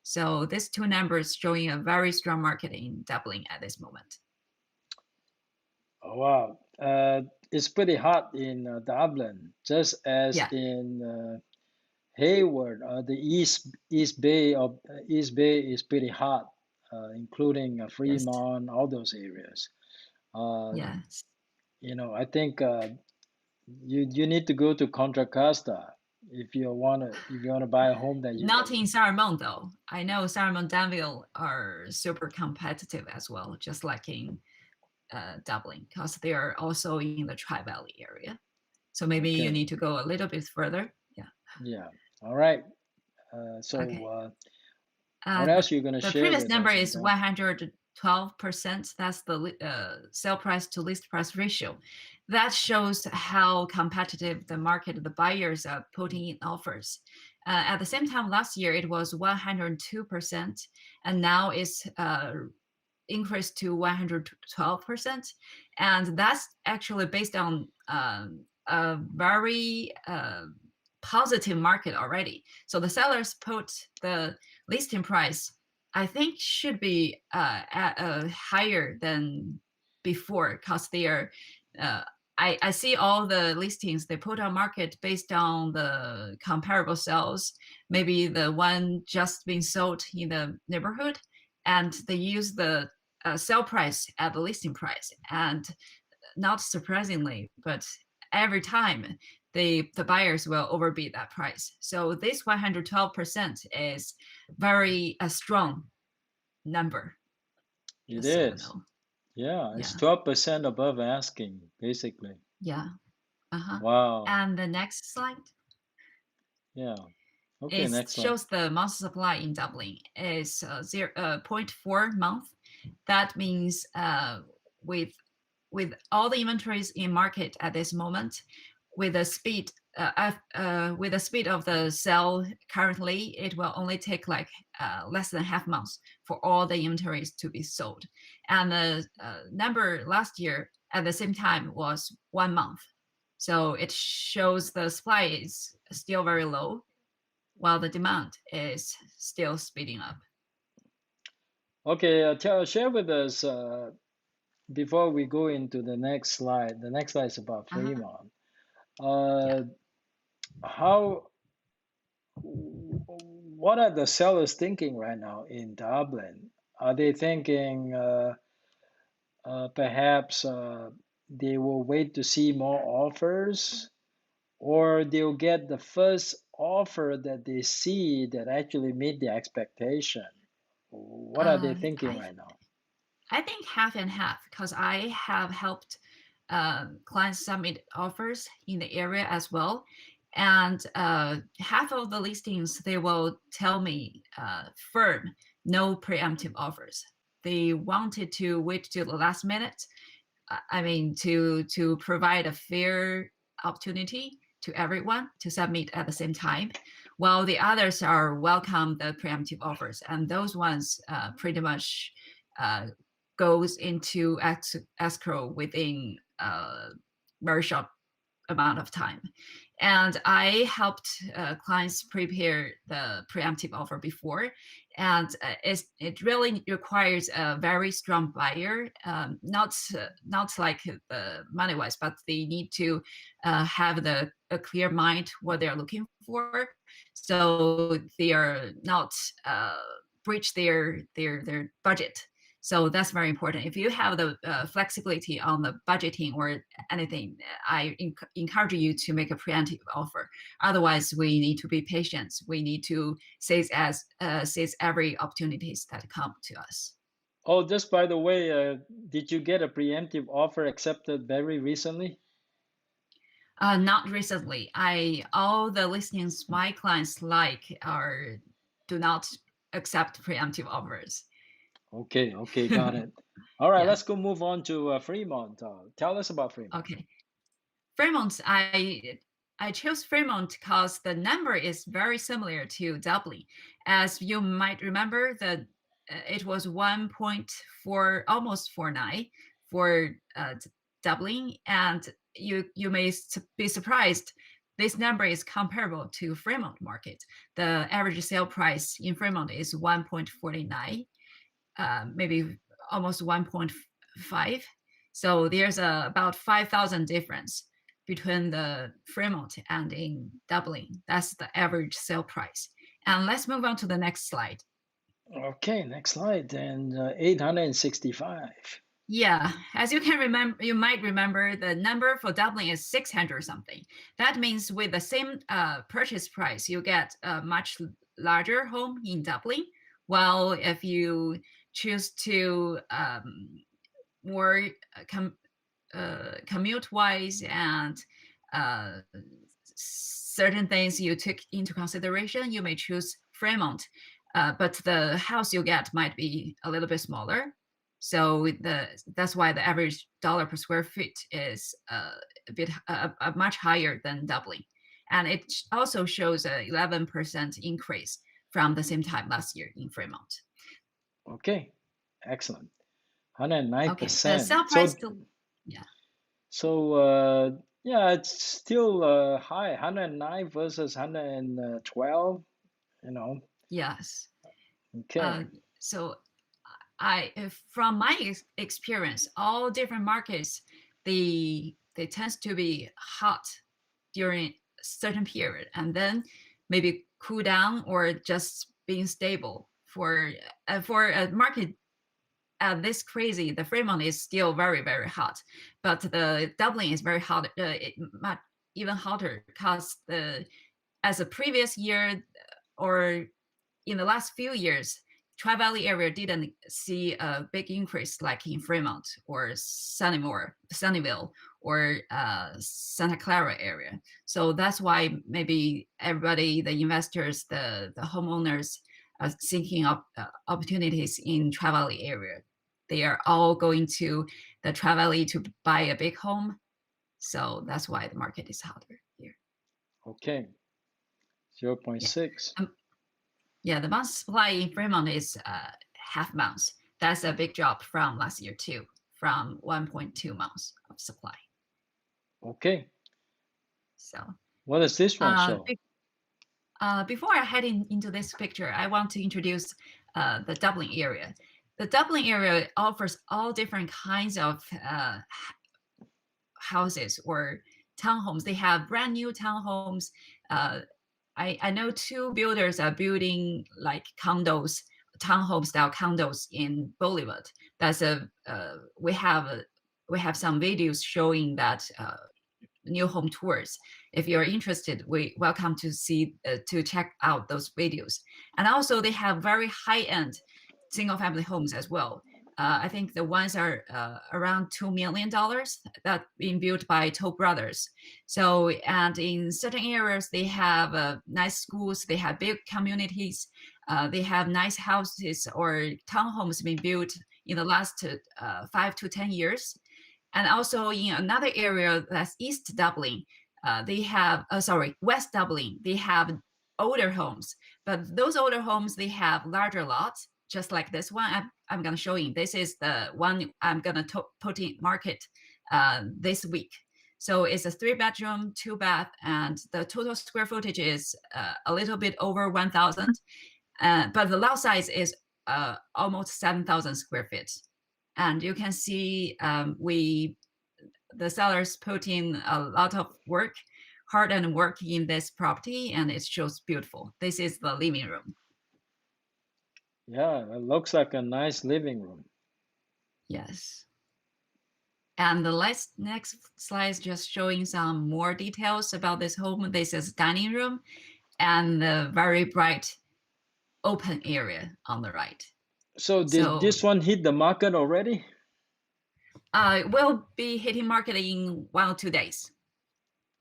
So these two numbers showing a very strong market in Dublin at this moment. Oh, wow. It's pretty hot in Dublin, just as Yeah. in Hayward. The East Bay is pretty hot, including Fremont, all those areas. Yes. I think you need to go to Contra Costa if you wanna buy a home that you Not can. in Sacramento though. I know Sacramento, Danville are super competitive as well, just like in Dublin, because they are also in the Tri-Valley area. So maybe you Okay. need to go a little bit further. Yeah. Yeah. All right. So Okay. what else are you gonna The share previous with number us? is 112%. That's the sale price to list price ratio. That shows how competitive the market, the buyers are putting in offers. At the same time last year, it was 102%, and now it's increased to 112%. And that's actually based on a very positive market already. So the sellers put the listing price, I think, should be higher than before, because they are I see all the listings they put on market based on the comparable sales, maybe the one just being sold in the neighborhood, and they use the sell price at the listing price. And not surprisingly, but every time the buyers will overbid that price. So this 112% is very a strong number. It Just so you is. know. Yeah, it's Yeah. 12% above asking, basically. Yeah. Wow. And the next slide. Yeah. Okay, It next slide. shows the month supply in Dublin is 0.4 month. That means with all the inventories in market at this moment, with the speed of the sale currently, it will only take like less than half months for all the inventories to be sold. And the number last year at the same time was 1 month. So it shows the supply is still very low, while the demand is still speeding up. Okay, share with us before we go into the next slide. The next slide is about Fremont. Yeah. What are the sellers thinking right now in Dublin? Are they thinking perhaps they will wait to see more offers, or they'll get the first offer that they see that actually meet the expectation? What are they thinking right now? I think half and half, because I have helped clients submit offers in the area as well. And half of the listings, they will tell me firm, no preemptive offers. They wanted to wait till the last minute. I mean, to provide a fair opportunity to everyone to submit at the same time, while the others are welcome the preemptive offers. And those ones pretty much goes into escrow within a very short amount of time. And I helped clients prepare the preemptive offer before, and it really requires a very strong buyer, not like the money wise, but they need to have a clear mind what they're looking for, so they are not breach their budget. So that's very important. If you have the flexibility on the budgeting or anything, I encourage you to make a preemptive offer. Otherwise, we need to be patient. We need to seize every opportunities that come to us. Oh, just by the way, did you get a preemptive offer accepted very recently? Not recently. All the listings my clients like do not accept preemptive offers. Okay, got it. All right, Yeah. let's go move on to Fremont. Tell us about Fremont. Okay. Fremont, I chose Fremont because the number is very similar to Dublin. As you might remember, it was 1.4, almost 49 for Dublin, and you may be surprised. This number is comparable to Fremont market. The average sale price in Fremont is 1.49, maybe almost 1.5. So there's about 5,000 difference between the Fremont and in Dublin. That's the average sale price. And let's move on to the next slide. Okay, next slide. And 865. Yeah, as you can remember, you might remember the number for Dublin is 600 something. That means with the same purchase price, you get a much larger home in Dublin. While if you choose to more commute-wise and certain things you took into consideration, you may choose Fremont, but the house you get might be a little bit smaller. So that's why the average dollar per square feet is a much higher than Dublin, and it also shows a 11% increase from the same time last year in Fremont. Okay, excellent. 109%. Okay, the sale price still, yeah. So yeah, it's still high, 109 versus 112, you know. Yes. Okay. So from my experience, all different markets, they tend to be hot during a certain period and then maybe cool down or just being stable. For a market this crazy, the Fremont is still very, very hot, but the Dublin is very hot, even hotter, because as a previous year or in the last few years, Tri-Valley area didn't see a big increase like in Fremont or Sunnyvale or Santa Clara area. So that's why maybe everybody, the investors, the homeowners, are thinking of opportunities in Tri-Valley area. They are all going to the Tri-Valley to buy a big home. So that's why the market is hotter here. Okay. 0.6. Yeah, the month supply in Fremont is half months. That's a big drop from last year too, from 1.2 months of supply. Okay. So what does this one show? Before I head into this picture, I want to introduce the Dublin area. The Dublin area offers all different kinds of houses or townhomes. They have brand new townhomes. I know two builders are building like condos, townhome style condos in Bollywood. That's we have some videos showing that new home tours. If you're interested, we welcome to see to check out those videos. And also they have very high-end single family homes as well. I think the ones are around $2 million that being built by Toll Brothers. So, and in certain areas, they have nice schools, they have big communities, they have nice houses or townhomes being built in the last 5 to 10 years. And also in another area that's East Dublin, they have, West Dublin, they have older homes, but those older homes, they have larger lots, just like this one I'm going to show you. This is the one I'm going to put in market this week. So it's a 3-bedroom, 2-bath, and the total square footage is a little bit over 1,000. But the lot size is almost 7,000 square feet. And you can see the sellers put in a lot of work, hard-earned work in this property, and it shows beautiful. This is the living room. Yeah, it looks like a nice living room. Yes. And the next slide is just showing some more details about this home. This is dining room and the very bright open area on the right. So did this one hit the market already? It will be hitting market in 1 or 2 days.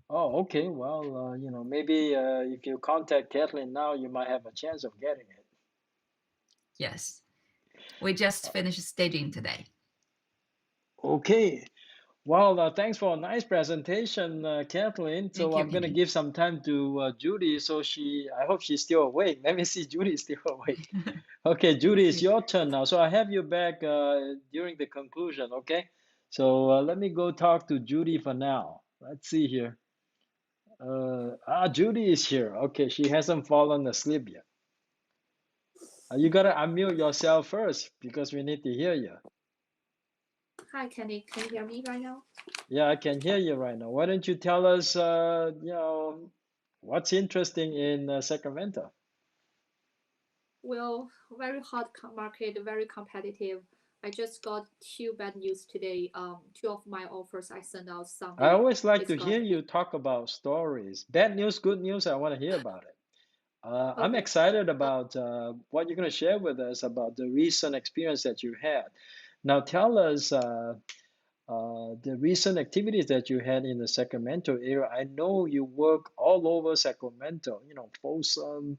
Oh, okay. Well, you know, maybe if you contact Kathleen now, you might have a chance of getting it. Yes. We just finished staging today. Okay. Well, thanks for a nice presentation, Kathleen. So I'm going to give some time to Judie. So I hope she's still awake. Let me see, Judie is still awake. Okay, Judie, it's your turn now. So I have you back during the conclusion, okay? So let me go talk to Judie for now. Let's see here. Judie is here. Okay, she hasn't fallen asleep yet. You got to unmute yourself first because we need to hear you. Hi, can you hear me right now? Yeah, I can hear you right now. Why don't you tell us, you know, what's interesting in Sacramento? Well, very hot market, very competitive. I just got 2 bad news today. 2 of my offers I sent out Sunday. I always like to hear you talk about stories. Bad news, good news, I want to hear about it. I'm Okay. excited about what you're going to share with us about the recent experience that you had. Now, tell us the recent activities that you had in the Sacramento area. I know you work all over Sacramento, you know, Folsom,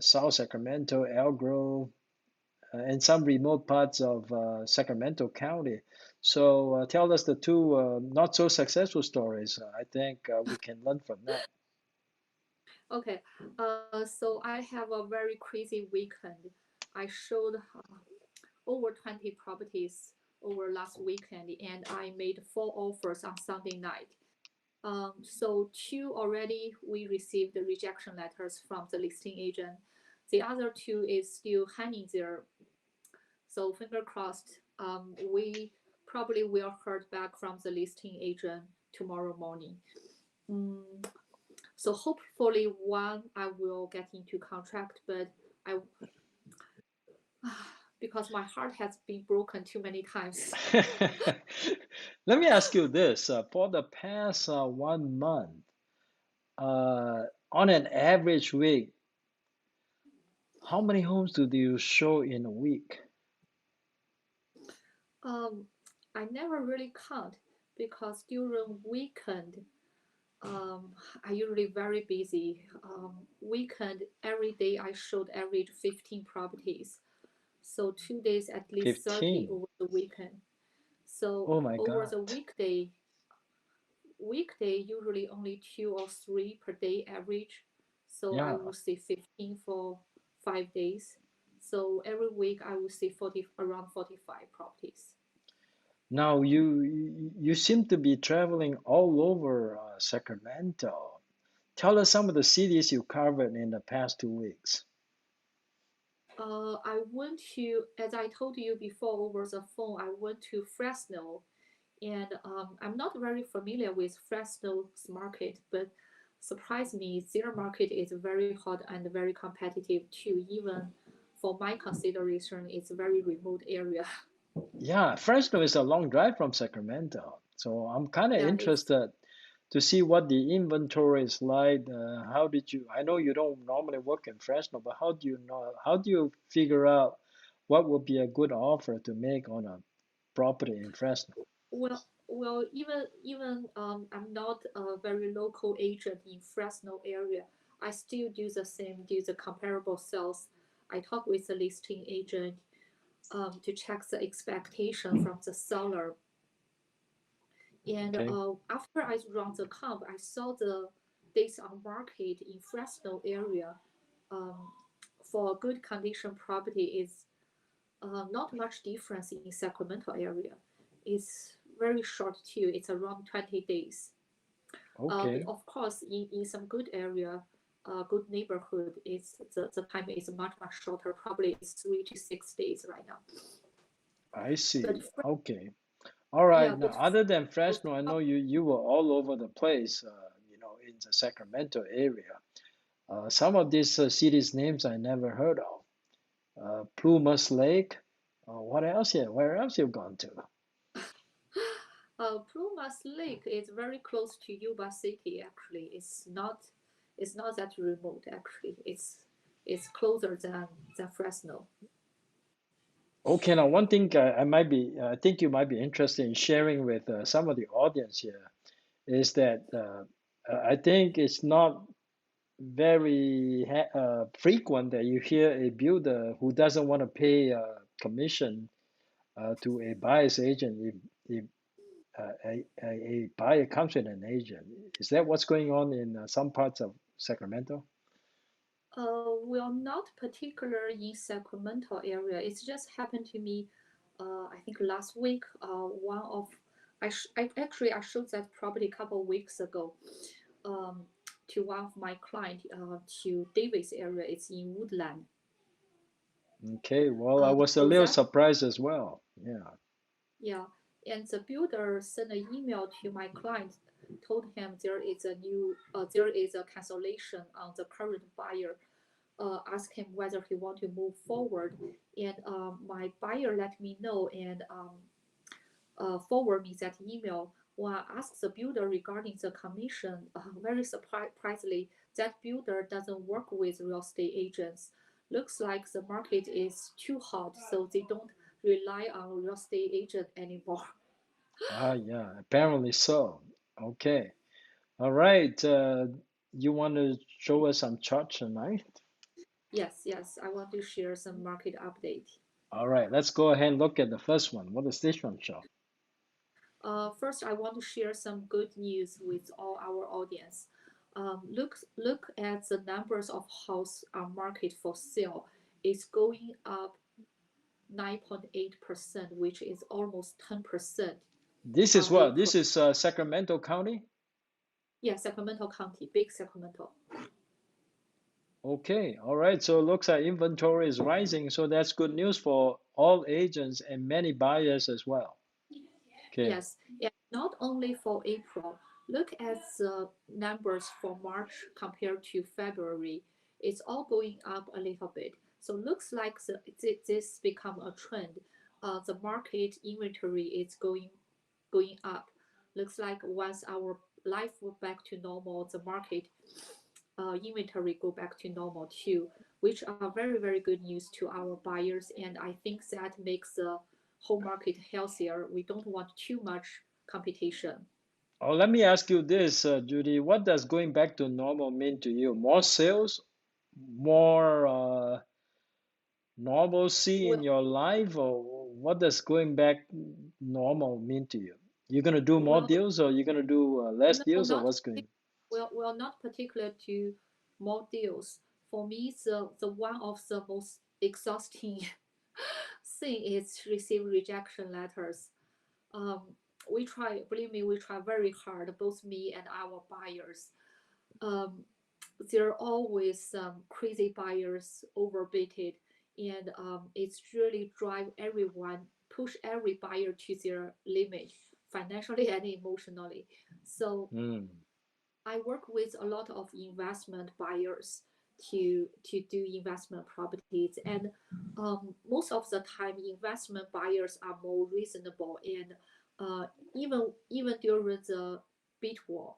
South Sacramento, El Grove, and some remote parts of Sacramento County. So tell us the two not so successful stories. I think we can learn from that. Okay. So I have a very crazy weekend. I showed over 20 properties over last weekend, and I made 4 offers on Sunday night. So 2 already we received the rejection letters from the listing agent. The other 2 is still hanging there. So finger crossed. We probably will hear back from the listing agent tomorrow morning. So hopefully one I will get into contract, but because my heart has been broken too many times. Let me ask you this: for the past 1 month, on an average week, how many homes do you show in a week? I never really count because during weekend, I usually very busy. Weekend every day I showed average 15 properties, so 2 days at least 30 15. over the weekend. So Oh my over God. the weekday usually only 2 or 3 per day average. So I Yeah. will say 15 for 5 days. So every week I will see around 45 properties. Now you seem to be traveling all over Sacramento. Tell us some of the cities you covered in the past 2 weeks. I went to, as I told you before over the phone, I went to Fresno, and I'm not very familiar with Fresno's market, but surprised me, their market is very hot and very competitive too. Even for my consideration, it's a very remote area. Yeah, Fresno is a long drive from Sacramento. So I'm kind of Yeah, interested to see what the inventory is like. How did you, I know you don't normally work in Fresno, but how do you know, how do you figure out what would be a good offer to make on a property in Fresno? well, even I'm not a very local agent in Fresno area. I still do the same, do the comparable sales. I talk with the listing agent to check the expectation from the seller. And Okay. after I run the comp, I saw the days on market in Fresno area. for a good condition property is not much difference in Sacramento area. It's very short too. It's around 20 days. Okay. Of course, in some good area, good neighborhood, the time is much shorter. Probably it's 3 to 6 days right now. I see. But Okay. All right. yeah, Now, but other than Fresno, I know you were all over the place, in the Sacramento area. Some of these cities' names I never heard of. Plumas Lake. What else? Yeah, where else you've gone to? Plumas Lake is very close to Yuba City. Actually, it's not that remote. Actually, it's closer than Fresno. Okay, now one thing I think you might be interested in sharing with some of the audience here is that I think it's not very frequent that you hear a builder who doesn't want to pay commission to a buyer's agent if a buyer comes with an agent. Is that what's going on in some parts of Sacramento? Well, not particular in Sacramento area. It's just happened to me. I think last week. One of I showed that property a couple of weeks ago. Um, to one of my client. To Davis area. It's in Woodland. Okay, well, I was a So little that surprised as well. Yeah. yeah, and the builder sent an email to my client, told him there is a cancellation on the current buyer. Ask him whether he want to move forward, and my buyer let me know and forward me that email. When I asked the builder regarding the commission, very surprisingly, that builder doesn't work with real estate agents. Looks like the market is too hot, so they don't rely on real estate agent anymore. Yeah, apparently so. Okay. All right. You want to show us some charts tonight? Yes, I want to share some market update. All right, let's go ahead and look at the first one. What does this one show? First, I want to share some good news with all our audience. Look at the numbers of house on market for sale. It's going up 9.8%, which is almost 10%. This is what? April. This is Sacramento County? Yeah, Sacramento County, big Sacramento. Okay, all right. So it looks like inventory is rising. So that's good news for all agents and many buyers as well. Okay. Yes, and not only for April. Look at the numbers for March compared to February. It's all going up a little bit. So looks like this become a trend. The market inventory is going up. Looks like once our life go back to normal, the market inventory go back to normal too, which are very good news to our buyers. And I think that makes the whole market healthier. We don't want too much competition. Oh, let me ask you this, Judy. What does going back to normal mean to you? More sales, more normalcy in Well, your life, or what does going back normal mean to you? You're gonna do more well, deals, or you're gonna do less no, deals, or not what's going? well, not particular to more deals. For me, the one of the most exhausting thing is receive rejection letters. Um, we try, believe me, we try very hard, both me and our buyers. Um, there are always some crazy buyers overbid, and it's really drive everyone, push every buyer to their limit, financially and emotionally. So Mm. I work with a lot of investment buyers to do investment properties, and most of the time, investment buyers are more reasonable, and even during the bid war,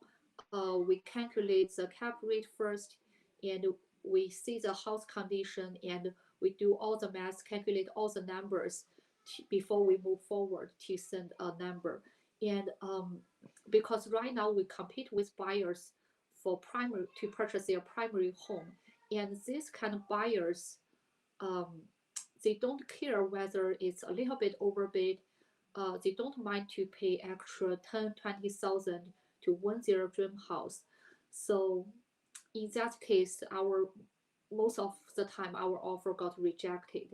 we calculate the cap rate first, and we see the house condition, and we do all the math, calculate all the numbers before we move forward to send a number, and because right now we compete with buyers for primary to purchase their primary home, and these kind of buyers, um, they don't care whether it's a little bit overbid. They don't mind to pay extra 10, 20,000 to win their dream house. So in that case, our most of the time our offer got rejected.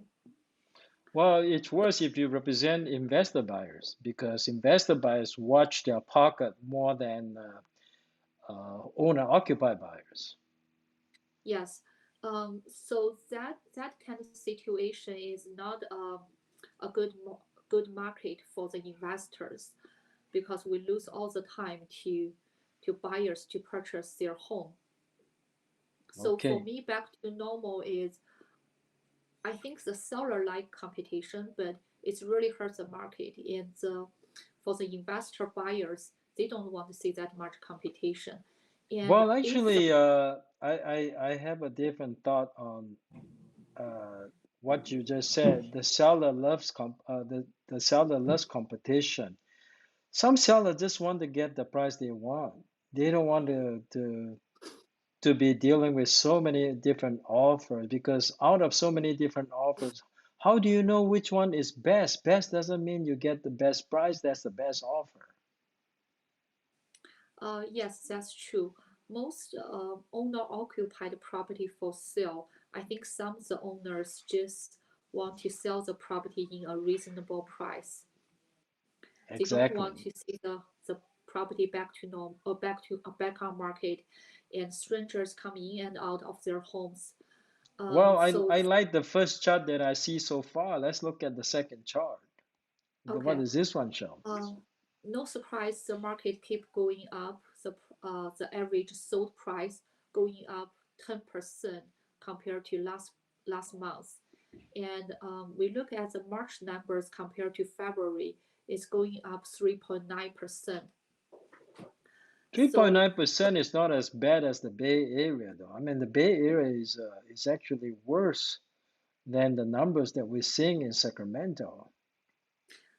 Well, it's worse if you represent investor buyers because investor buyers watch their pocket more than owner-occupied buyers. Yes. So that kind of situation is not a good market for the investors because we lose all the time to buyers to purchase their home. So for Okay. me, back to normal is I think the seller like competition, but it's really hurts the market. And for the investor buyers, they don't want to see that much competition. And Well, if the actually, I have a different thought on what you just said. The seller loves competition. Some sellers just want to get the price they want. They don't want to be dealing with so many different offers because out of so many different offers, how do you know which one is best? Best doesn't mean you get the best price, that's the best offer. yes, that's true. Most owner-occupied property for sale, I think some of the owners just want to sell the property in a reasonable price. They don't want Exactly. to see the property back to normal or back on market, and strangers coming in and out of their homes. Well, So I like the first chart that I see so far. Let's look at the second chart. What okay, does this one show? no surprise, the market keep going up. The average sold price going up 10% compared to last month. And we look at the March numbers compared to February, it's going up 3.9%. So 3.9% is not as bad as the Bay Area, though. I mean, the Bay Area is actually worse than the numbers that we're seeing in Sacramento.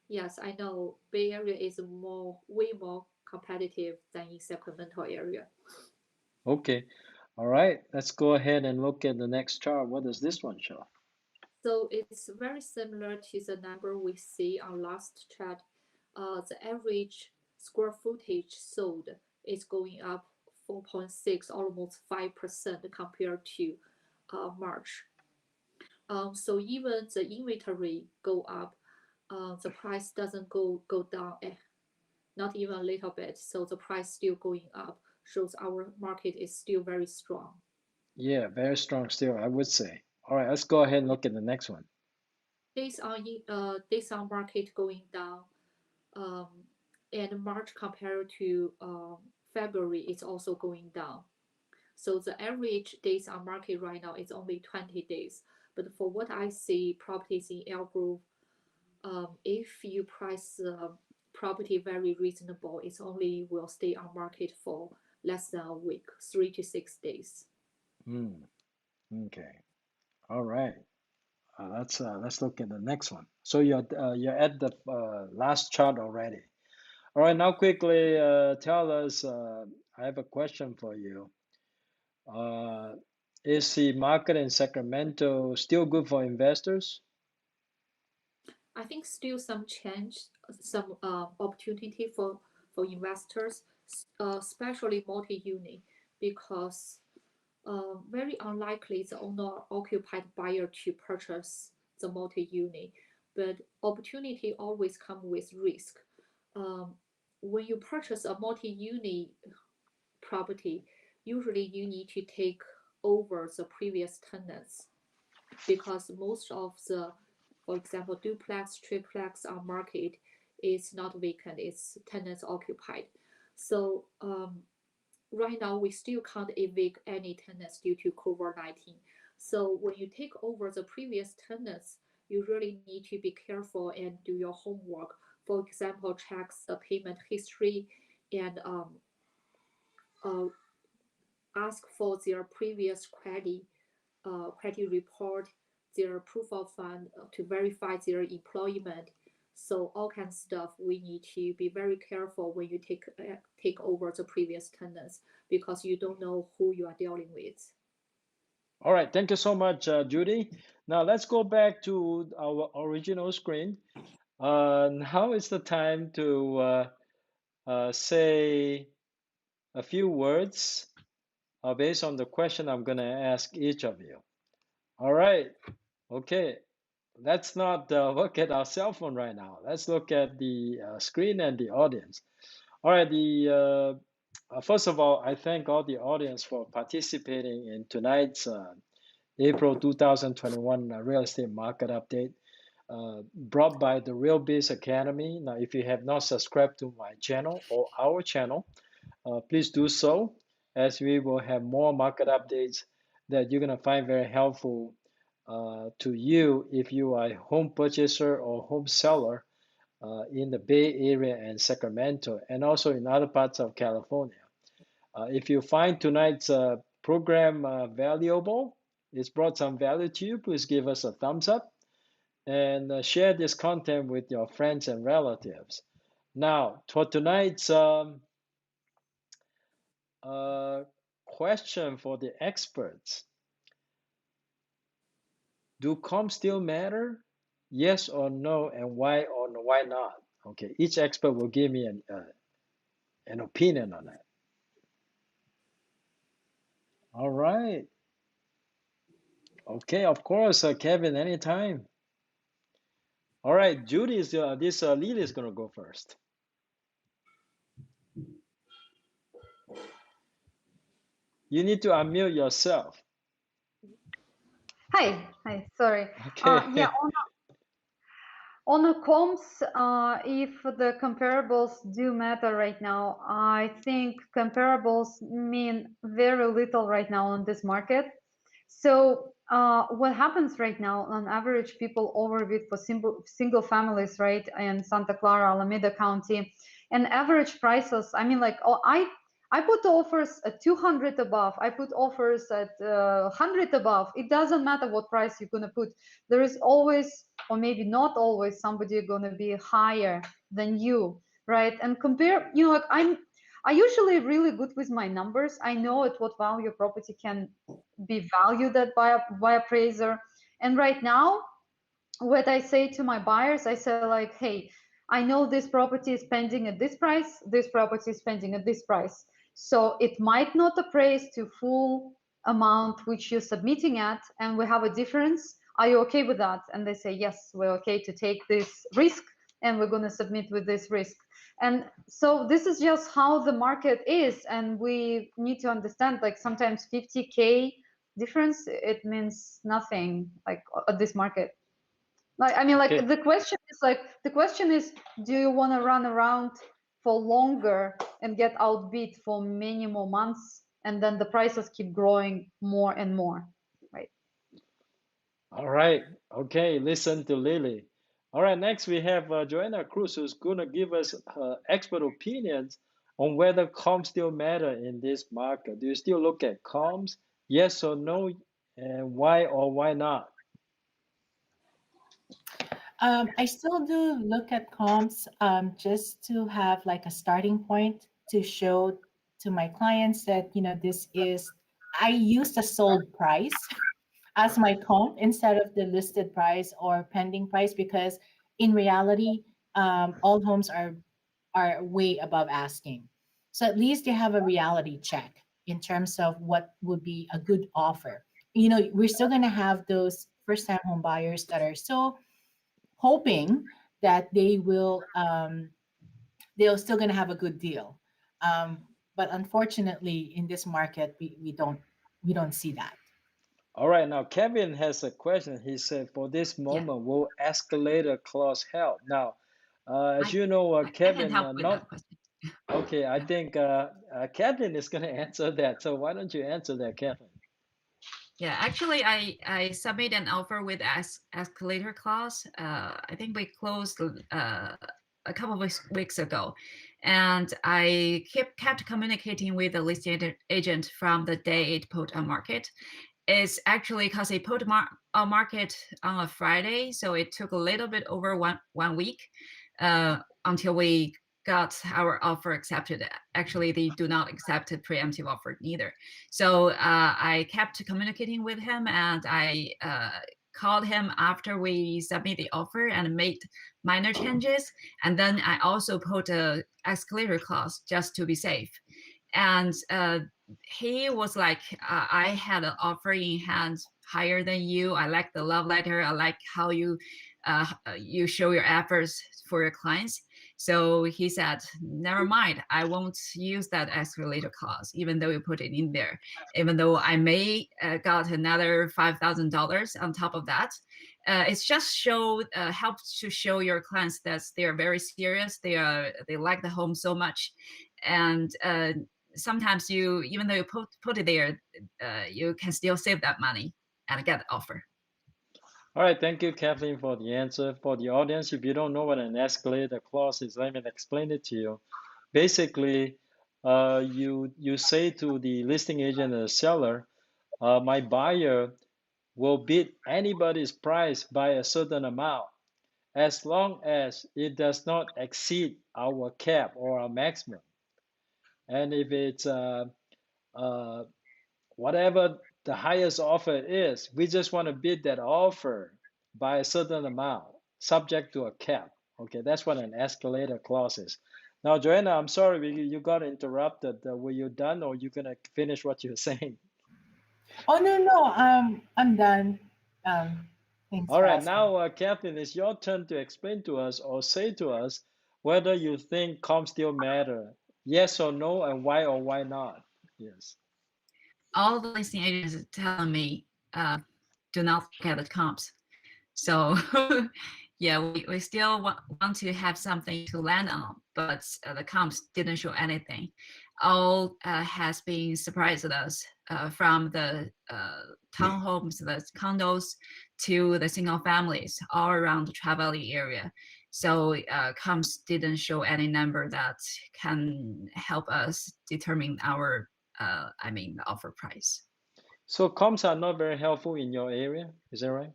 yes, I know Bay Area is way more competitive than in Sacramento area. Okay. All right. Let's go ahead and look at the next chart. What does this one show? So it's very similar to the number we see on last chart. The average square footage sold is going up 4.6, almost 5% compared to March. So even the inventory go up, the price doesn't go down, not even a little bit. So the price still going up, shows our market is still very strong. Yeah, very strong still, I would say. All right, let's go ahead and look at the next one. Days on market going down, um, and March compared to February is also going down. So the average days on market right now is only 20 days. But for what I see, properties in Elk Grove, if you price the property very reasonable, it's only will stay on market for less than a week, 3 to 6 days. Okay. All right. Let's look at the next one. So you're at the last chart already. All right, now quickly tell us. I have a question for you. Is the market in Sacramento still good for investors? I think still some change, some opportunity for investors, especially multi-unit, because very unlikely the owner-occupied buyer to purchase the multi-unit, but opportunity always come with risk. Um, when you purchase a multi-unit property, usually you need to take over the previous tenants because most of the, for example, duplex, triplex on market is not vacant, it's tenants occupied. So right now we still can't evict any tenants due to COVID-19. So when you take over the previous tenants, you really need to be careful and do your homework. For example, check the payment history and uh, ask for their previous credit report, their proof of fund to verify their employment. So all kinds of stuff we need to be very careful when you take over the previous tenants because you don't know who you are dealing with. All right, thank you so much, Judy. Now let's go back to our original screen. Now is the time to say a few words based on the question I'm going to ask each of you. All right. Okay. Let's not look at our cell phone right now. Let's look at the screen and the audience. All right. First of all, I thank all the audience for participating in tonight's April 2021 real estate market update brought by the lBiz Academy. Now, if you have not subscribed to my channel or our channel, please do so, as we will have more market updates that you're going to find very helpful to you if you are a home purchaser or home seller in the Bay Area and Sacramento, and also in other parts of California. If you find tonight's program valuable, it's brought some value to you, please give us a thumbs up and share this content with your friends and relatives. Now, for tonight's question for the experts. Do comps still matter? Yes or no, and why or why not? Okay, each expert will give me an opinion on that. All right. Okay, of course, Kevin, anytime. All right, Judie is this Lily is gonna go first. You need to unmute yourself. Hi, sorry. Okay. Yeah, on the comps, if the comparables do matter right now, I think comparables mean very little right now on this market. So what happens right now, on average, people overbid for single families, right, in Santa Clara, Alameda County, and average prices. I mean, like, I put offers at 200 above. I put offers at 100 above. It doesn't matter what price you're gonna put. There is always, or maybe not always, somebody gonna be higher than you, right? And compare, you know, like I usually really good with my numbers. I know at what value property can be valued at by appraiser. And right now, what I say to my buyers, I say like, hey, I know this property is pending at this price, this property is pending at this price. So it might not appraise to full amount which you're submitting at, and we have a difference. Are you okay with that? And they say, yes, we're okay to take this risk, and we're going to submit with this risk. And so this is just how the market is, and we need to understand, like, sometimes 50K difference, it means nothing, like, at this market. Like, I mean, like, Okay. the question is, do you want to run around for longer and get outbid for many more months, and then the prices keep growing more and more, right? All right. Okay, listen to Lily. All right, next we have Jhoanna Cruz, who's going to give us her expert opinions on whether comps still matter in this market. Do you still look at comps? Yes or no? And why or why not? I still do look at comps just to have like a starting point to show to my clients that, you know, this is, I use the sold price as my comp instead of the listed price or pending price, because in reality, all homes are way above asking. So at least they have a reality check in terms of what would be a good offer. You know, we're still going to have those first time home buyers that are still hoping that they're still going to have a good deal. But unfortunately, in this market, we don't see that. All right, now Kevin has a question. He said, for this Yeah, moment, will escalator clause help? Now, as I, you know, I can Kevin, help with not that question. okay. I think Kathleen is going to answer that. So why don't you answer that, Kathleen? Yeah, actually, I submit an offer with escalator clause. I think we closed a couple of weeks ago, and I kept communicating with the listing agent from the day it put on market. It's actually because it put on market on a Friday, so it took a little bit over one week until we got our offer accepted. Actually, they do not accept a preemptive offer neither. So I kept communicating with him, and I called him after we submit the offer and made minor changes. And then I also put a escalator clause just to be safe. And he was like, I had an offer in hand higher than you. I like the love letter. I like how you show your efforts for your clients. So he said, never mind, I won't use that escalator clause, even though you put it in there, even though I may got another $5,000 on top of that. It's just helps to show your clients that they are very serious. They like the home so much, and sometimes you, even though you put it there, you can still save that money and get the offer. All right, thank you, Kathleen, for the answer. For the audience, if you don't know what an escalator clause is, let me explain it to you. Basically, you say to the listing agent and the seller, my buyer will bid anybody's price by a certain amount, as long as it does not exceed our cap or our maximum. And if it's uh, whatever the highest offer is, we just want to bid that offer by a certain amount, subject to a cap. Okay, that's what an escalator clause is. Now, Joanna, I'm sorry you got interrupted. Were you done, or you gonna finish what you're saying? Oh no, I'm done. Thanks All for right, asking. now, Kathleen, it's your turn to explain to us or say to us whether you think comps still matter. Yes or no, and why or why not? Yes. All the listing agents are telling me, do not look at the comps. So yeah, we still want to have something to land on, but the comps didn't show anything. All has been surprised us from the townhomes, the condos, to the single families all around the Tri-Valley area. So comps didn't show any number that can help us determine our, the offer price. So comps are not very helpful in your area, is that right?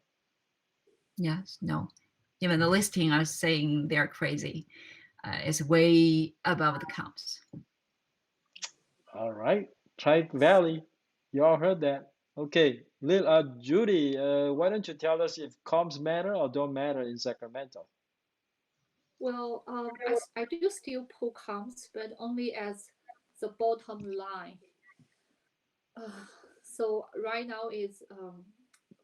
Yes, no. Even the listing are saying they're crazy. It's way above the comps. All right, Tri Valley, you all heard that. Okay, Judy, why don't you tell us if comps matter or don't matter in Sacramento? Well, I do still pull comps, but only as the bottom line. So right now is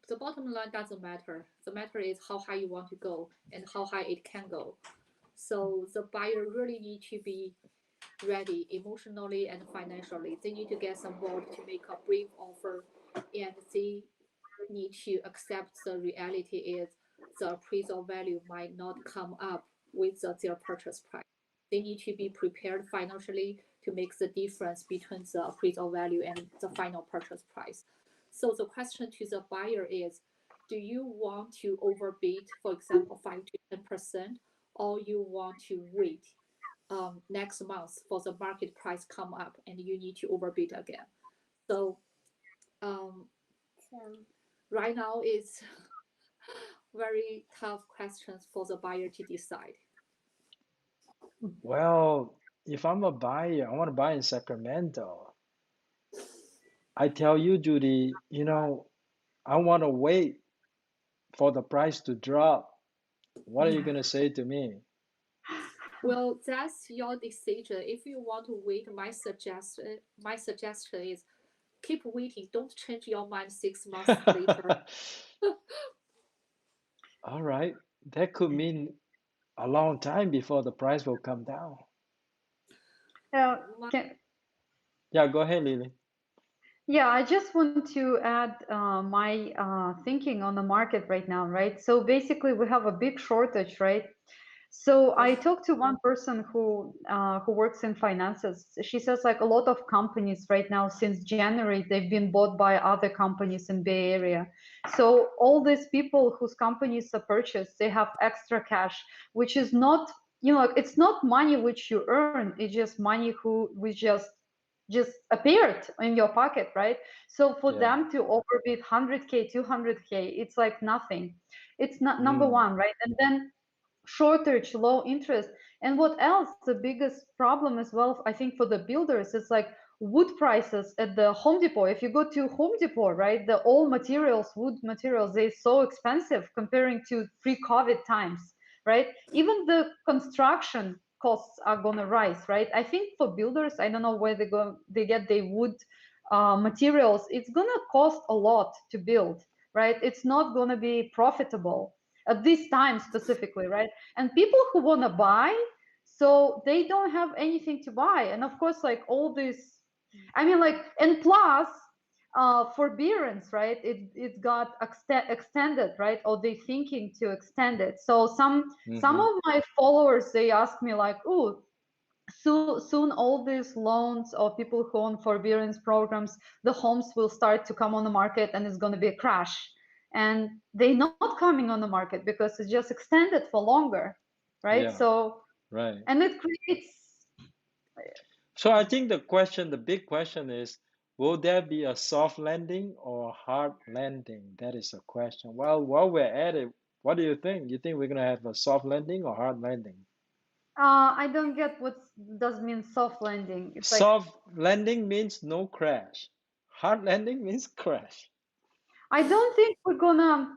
the bottom line doesn't matter. The matter is how high you want to go and how high it can go. So the buyer really need to be ready emotionally and financially. They need to get some board to make a brave offer, and they need to accept the reality is the appraisal value might not come up with their purchase price. They need to be prepared financially to make the difference between the appraisal value and the final purchase price. So the question to the buyer is, do you want to overbid, for example, 5 to 10%, or you want to wait next month for the market price come up and you need to overbid again? So um, right now it's very tough questions for the buyer to decide. Well, if I'm a buyer, I want to buy in Sacramento. I tell you, Judy, I want to wait for the price to drop. What are you going to say to me? Well, that's your decision. If you want to wait, my suggestion is keep waiting. Don't change your mind 6 months later. All right, that could mean a long time before the price will come down. Uh, My- can, Yeah, go ahead, Lily. Yeah, I just want to add my thinking on the market right now, right? So basically, we have a big shortage, right? So I talked to one person who works in finances. She says like a lot of companies right now since January they've been bought by other companies in Bay Area. So all these people whose companies are purchased, they have extra cash, which is not, it's not money which you earn. It's just money which just appeared in your pocket, right? So for Yeah. them to overbid 100K, 200K, it's like nothing. It's not number Mm. one, right? And then shortage, low interest. And what else? The biggest problem as well, I think, for the builders, is like wood prices at the Home Depot. If you go to Home Depot, right, the all materials, wood materials, they're so expensive comparing to pre-COVID times, right? Even the construction costs are gonna rise, right? I think for builders, I don't know where they get their wood materials. It's gonna cost a lot to build. right? It's not going to be profitable at this time specifically, right? And people who want to buy, so they don't have anything to buy. And of course, like all this, I mean, like, and plus, forbearance, right? It got extended, right? Or they thinking to extend it. So some of my followers, they ask me like, oh, soon all these loans or people who own forbearance programs, the homes will start to come on the market and it's going to be a crash. And they're not coming on the market because it's just extended for longer, right? Yeah, So, right. and it creates, So I think the big question is, will there be a soft landing or a hard landing? That is a question. Well, while we're at it, what do you think? You think we're gonna have a soft landing or hard landing? I don't get what does mean soft landing. It's like, Soft landing means no crash. Hard landing means crash. I don't think we're gonna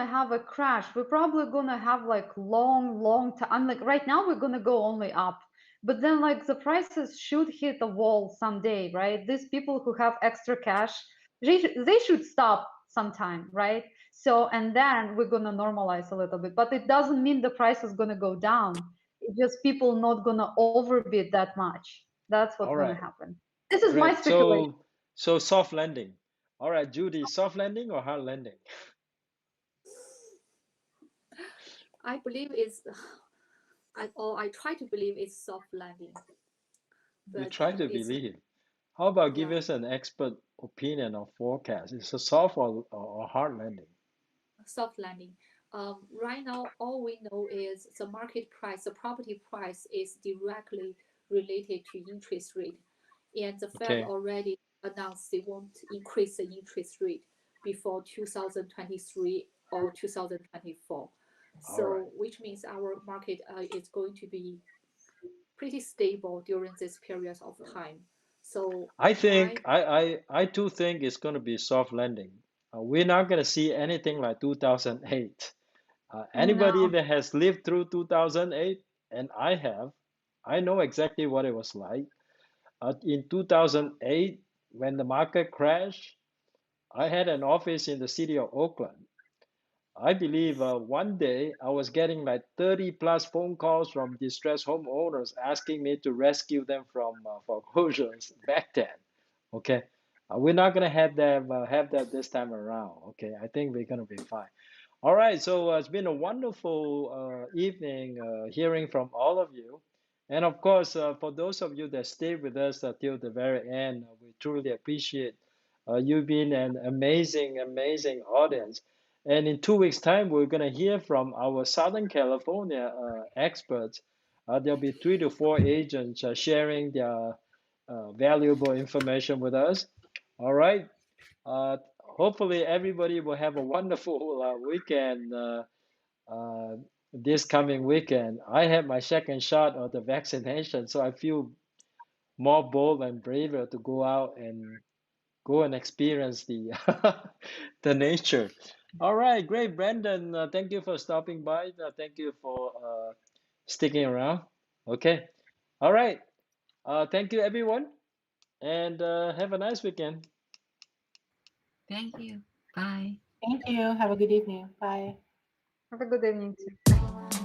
have a crash. We're probably gonna have like long time. Like right now we're gonna go only up, but then like the prices should hit a wall someday, right? These people who have extra cash, they should stop sometime, right? So, and then we're gonna normalize a little bit, but it doesn't mean the price is gonna go down. It's just people not gonna overbid that much. That's what's All gonna right, happen. This is my great. speculation. So soft landing. All right, Judy, soft landing or hard landing? I believe it's, I try to believe it's soft landing, You but try to it's, believe. How about give yeah, us an expert opinion or forecast? Is it soft or hard landing? soft landing. Right now, all we know is the market price, the property price is directly related to interest rate. And the Fed Okay. already announced they won't increase the interest rate before 2023 or 2024. All right. So, which means our market is going to be pretty stable during this period of time. So, I my think I too think it's going to be soft landing. We're not going to see anything like 2008. No. Anybody that has lived through 2008, and I have, I know exactly what it was like. In 2008, when the market crashed, I had an office in the city of Oakland. I believe one day I was getting like 30 plus phone calls from distressed homeowners asking me to rescue them from foreclosures back then. Okay, we're not gonna have that this time around. Okay, I think we're gonna be fine. All right, so it's been a wonderful evening hearing from all of you. And of course, for those of you that stayed with us till the very end, we truly appreciate you being an amazing, amazing audience. And in 2 weeks' time, we're going to hear from our Southern California experts. There'll be 3 to 4 agents sharing their valuable information with us. All right. Hopefully, everybody will have a wonderful weekend this coming weekend. I had my second shot of the vaccination, so I feel more bold and braver to go out and go and experience the the nature. All right, great, Brandon. Thank you for stopping by. Thank you for sticking around. Okay. All right. Thank you, everyone, and have a nice weekend. Thank you. Bye. Thank you. Have a good evening. Bye. Have a good evening too. Bye.